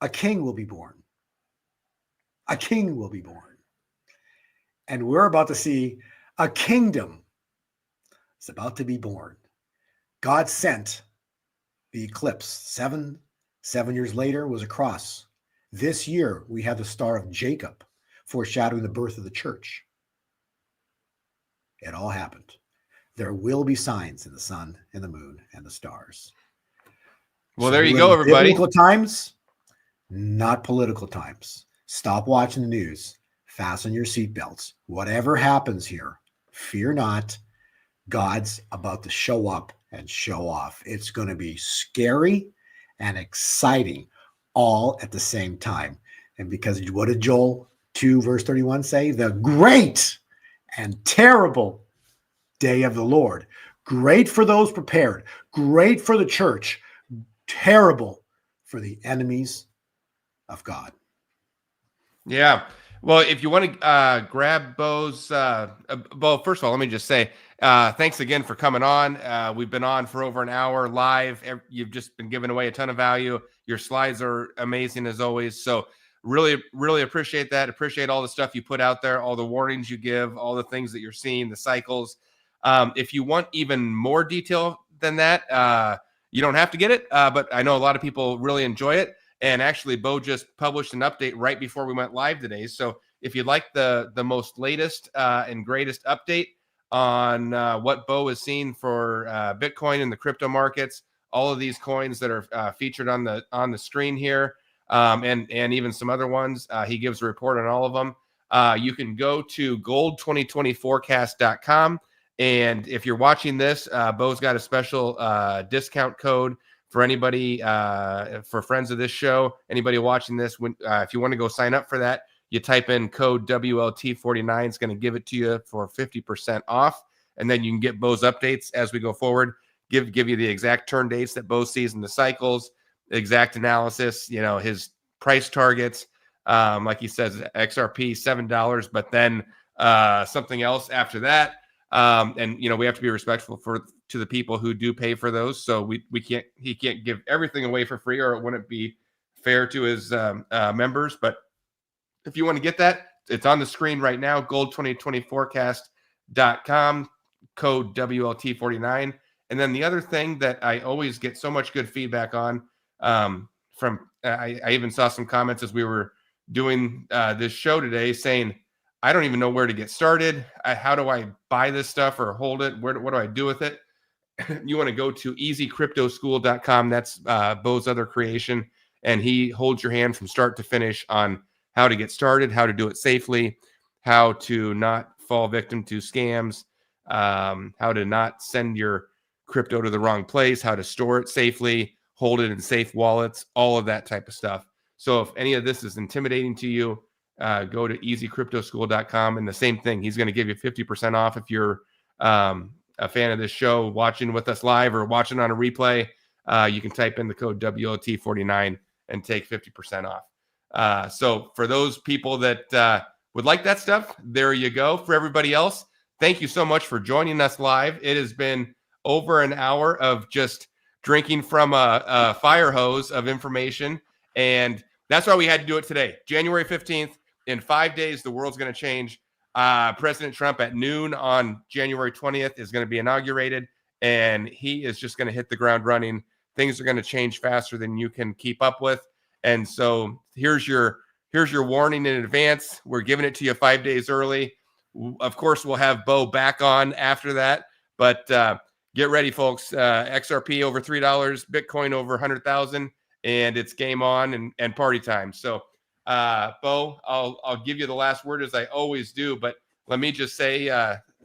a king will be born. A king will be born. And we're about to see a kingdom is about to be born. God sent the eclipse. 7 years later was a cross. This year we have the Star of Jacob, foreshadowing the birth of the church. It all happened. There will be signs in the sun and the moon and the stars. Well, there you go, everybody. Biblical times, not political times. Stop watching the news. Fasten your seatbelts. Whatever happens here, fear not. God's about to show up and show off. It's going to be scary and exciting all at the same time. And because what did Joel 2 verse 31 say? The great and terrible day of the Lord. Great for those prepared, great for the church, terrible for the enemies of God. Yeah. Well, if you want to grab Bo's, Bo, first of all, let me just say thanks again for coming on. We've been on for over an hour live. You've just been giving away a ton of value. Your slides are amazing as always. So really, really appreciate that. Appreciate all the stuff you put out there, all the warnings you give, all the things that you're seeing, the cycles. If you want even more detail than that, you don't have to get it. But I know a lot of people really enjoy it. And actually, Bo just published an update right before we went live today. So if you'd like the most latest and greatest update on what Bo is seeing for Bitcoin and the crypto markets, all of these coins that are featured on the screen here, and even some other ones, he gives a report on all of them. You can go to gold2020forecast.com. And if you're watching this, Bo's got a special discount code for anybody, for friends of this show, anybody watching this. If you want to go sign up for that, you type in code WLT49. It's going to give it to you for 50% off. And then you can get Bo's updates as we go forward, give you the exact turn dates that Bo sees in the cycles, exact analysis, his price targets. Like he says, XRP, $7, but then something else after that. And we have to be respectful to the people who do pay for those. So he can't give everything away for free, or it wouldn't be fair to his members. But if you want to get that, it's on the screen right now, gold2020forecast.com, code WLT49. And then the other thing that I always get so much good feedback on, from I even saw some comments as we were doing this show today saying, I don't even know where to get started. How do I buy this stuff or hold it? What do I do with it? You want to go to easycryptoschool.com. That's Bo's other creation. And he holds your hand from start to finish on how to get started, how to do it safely, how to not fall victim to scams, how to not send your crypto to the wrong place, how to store it safely, hold it in safe wallets, all of that type of stuff. So if any of this is intimidating to you, go to easycryptoschool.com. And the same thing, he's going to give you 50% off if you're a fan of this show, watching with us live or watching on a replay. You can type in the code WLT49 and take 50% off. So for those people that would like that stuff, there you go. For everybody else, thank you so much for joining us live. It has been over an hour of just drinking from a fire hose of information. And that's why we had to do it today, January 15th. In 5 days, the world's going to change. President Trump at noon on January 20th is going to be inaugurated, and he is just going to hit the ground running. Things are going to change faster than you can keep up with. And so here's your warning in advance. We're giving it to you 5 days early. Of course, we'll have Bo back on after that, but get ready, folks. XRP over $3, Bitcoin over 100,000, and it's game on and party time. So Bo, I'll give you the last word as I always do, but let me just say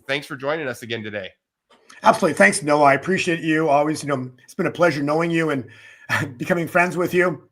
thanks for joining us again today. Absolutely. Thanks, Noah. I appreciate you. Always, it's been a pleasure knowing you and becoming friends with you.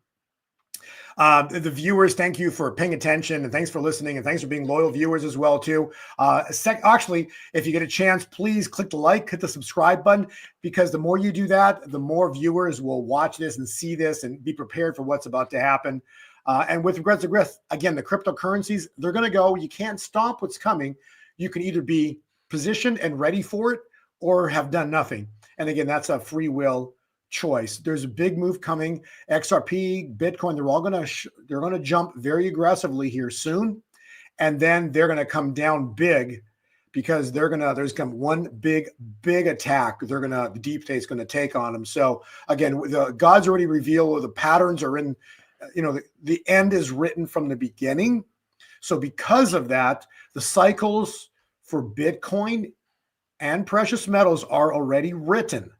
The viewers, thank you for paying attention, and thanks for listening, and thanks for being loyal viewers as well too. Actually, if you get a chance, please click the like, hit the subscribe button, because the more you do that, the more viewers will watch this and see this and be prepared for what's about to happen. And with regards to growth, again, the cryptocurrencies, they're going to go. You can't stop what's coming. You can either be positioned and ready for it or have done nothing. And again, that's a free will choice. There's a big move coming. XRP, Bitcoin, they're all going to jump very aggressively here soon. And then they're going to come down big because there's come one big attack. The deep state's going to take on them. So again, God's already revealed, the patterns are in, the end is written from the beginning. So because of that, the cycles for Bitcoin and precious metals are already written.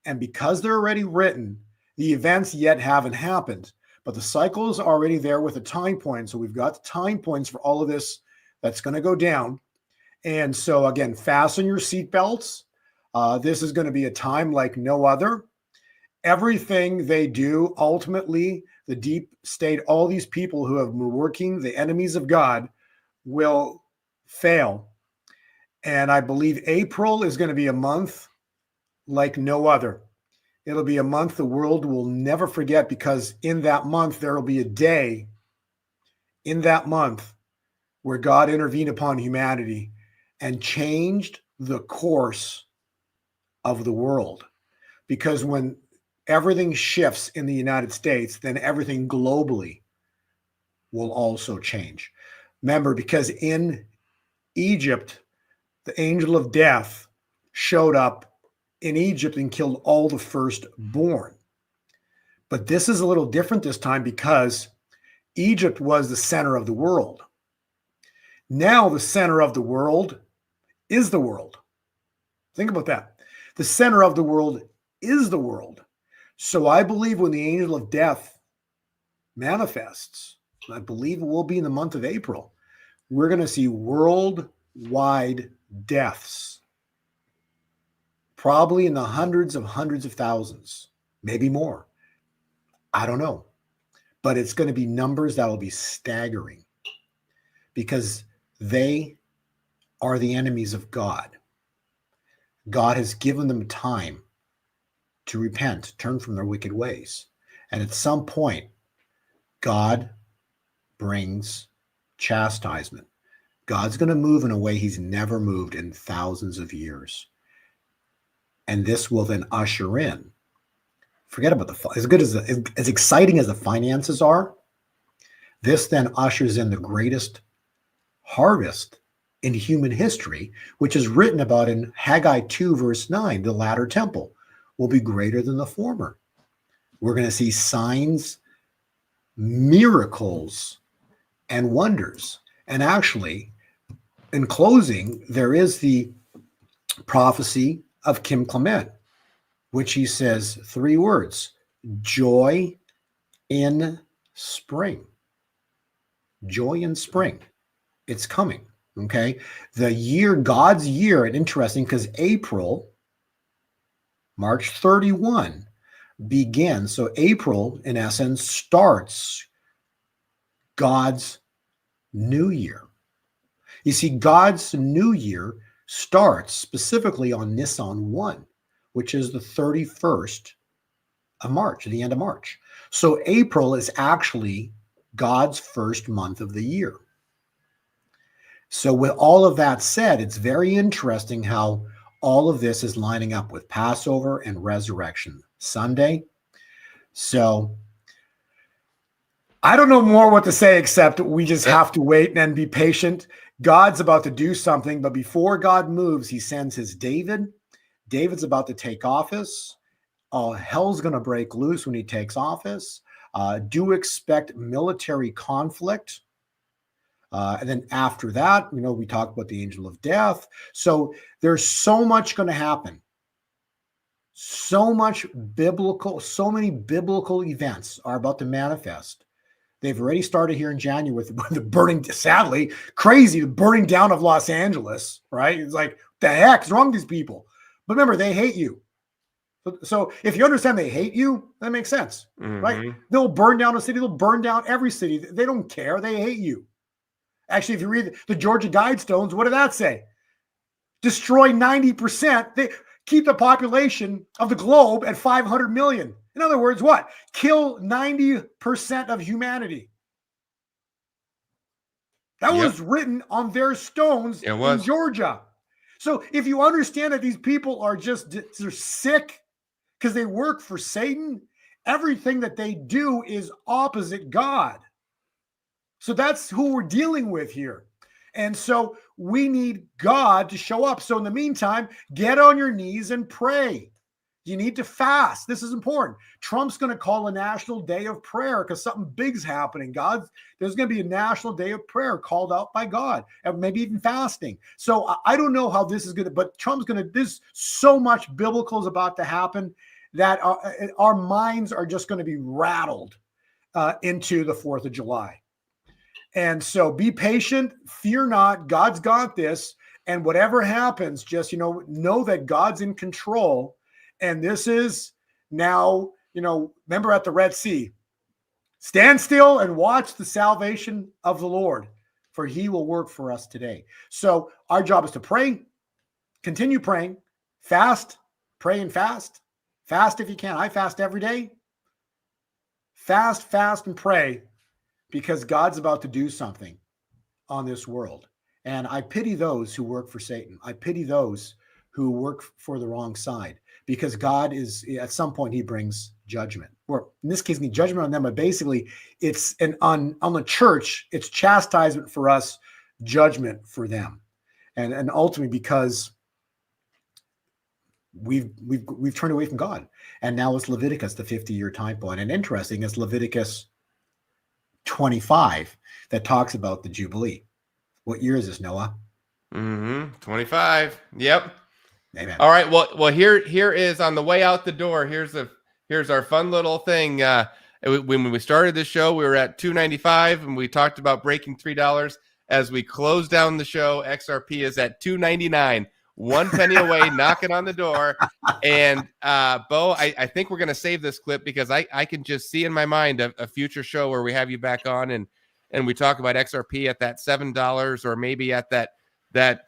And because they're already written, the events yet haven't happened, but the cycles are already there with a time point. So we've got the time points for all of this that's going to go down. And so again, fasten your seatbelts. This is going to be a time like no other. Everything they do, ultimately, the deep state, all these people who have been working, the enemies of God, will fail. And I believe April is going to be a month like no other. It'll be a month the world will never forget, because in that month, there will be a day in that month where God intervened upon humanity and changed the course of the world. Because when everything shifts in the United States, then everything globally will also change. Remember, because in Egypt, the angel of death showed up in Egypt and killed all the firstborn. But this is a little different this time, because Egypt was the center of the world. Now the center of the world is the world. Think about that. The center of the world is the world. So I believe when the angel of death manifests, I believe it will be in the month of April, we're going to see worldwide deaths, probably in the hundreds of thousands, maybe more. I don't know. But it's going to be numbers that will be staggering, because they are the enemies of God. God has given them time to repent, turn from their wicked ways. And at some point, God brings chastisement. God's going to move in a way he's never moved in thousands of years. And this will then usher in. Forget about as exciting as the finances are. This then ushers in the greatest harvest in human history, which is written about in Haggai 2, verse 9. The latter temple will be greater than the former. We're going to see signs, miracles, and wonders. And actually, in closing, there is the prophecy of Kim Clement, which he says 3 words: joy in spring. Joy in spring. It's coming. Okay. The year, God's year, and interesting, because April, March 31 begins. So April, in essence, starts God's new year. You see, God's new year starts specifically on Nisan 1, which is the 31st of March, the end of March. So April is actually God's first month of the year. So with all of that said, it's very interesting how all of this is lining up with Passover and Resurrection Sunday. So I don't know more what to say, except we just have to wait and be patient. God's about to do something, but before God moves, he sends his David. David's about to take office. Hell's going to break loose when he takes office. Do expect military conflict. And then after that, we talk about the angel of death. So there's so much going to happen. So many biblical events are about to manifest. They've already started here in January with the burning, sadly, crazy, the burning down of Los Angeles, right? It's like, the heck is wrong with these people? But remember, they hate you. So if you understand they hate you, that makes sense, right? They'll burn down a city. They'll burn down every city. They don't care. They hate you. Actually, if you read the Georgia Guidestones, what did that say? Destroy 90%. They keep the population of the globe at 500 million. In other words, what? Kill 90% of humanity. That was written on their stones in Georgia. So if you understand that these people are they're sick because they work for Satan, everything that they do is opposite God. So that's who we're dealing with here. And so we need God to show up. So in the meantime, get on your knees and pray. You need to fast. This is important. Trump's going to call a national day of prayer because something big's happening. There's going to be a national day of prayer called out by God, and maybe even fasting. So I don't know how this is going to, but there's so much biblical is about to happen that our minds are just going to be rattled into the 4th of July. And so be patient, fear not, God's got this. And whatever happens, just, know that God's in control. And this is now, remember at the Red Sea, Stand still and watch the salvation of the Lord, for he will work for us today. So our job is to pray, continue praying, fast, pray and fast. Fast if you can. I fast every day. Fast and pray, because God's about to do something on this world. And I pity those who work for Satan. I pity those who work for the wrong side, because God is, at some point, he brings judgment. Or in this case, judgment on them, but basically it's on the church, it's chastisement for us, judgment for them. And ultimately, because we've turned away from God. And now it's Leviticus, the 50-year time point. And interesting, it's Leviticus 25 that talks about the Jubilee. What year is this, Noah? 25. Yep. Amen. All right. Well, here is on the way out the door. Here's our fun little thing. When we started this show, we were at $2.95, and we talked about breaking $3. As we close down the show, XRP is at $2.99. 1 penny away, knocking on the door. And Bo, I think we're going to save this clip, because I can just see in my mind a future show where we have you back on and we talk about XRP at that $7, or maybe at that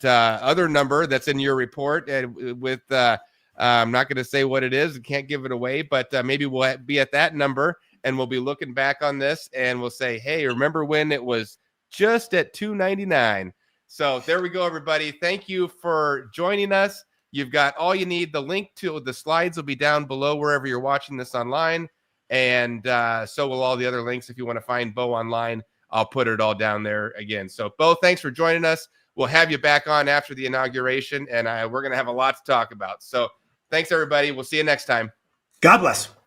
other number that's in your report. And with I'm not going to say what it is, can't give it away, but maybe we'll be at that number, and we'll be looking back on this, and we'll say, hey, remember when it was just at $2.99? So there we go, everybody. Thank you for joining us. You've got all you need. The link to the slides will be down below wherever you're watching this online. And so will all the other links. If you want to find Bo online, I'll put it all down there again. So Bo, thanks for joining us. We'll have you back on after the inauguration, and we're going to have a lot to talk about. So thanks, everybody. We'll see you next time. God bless.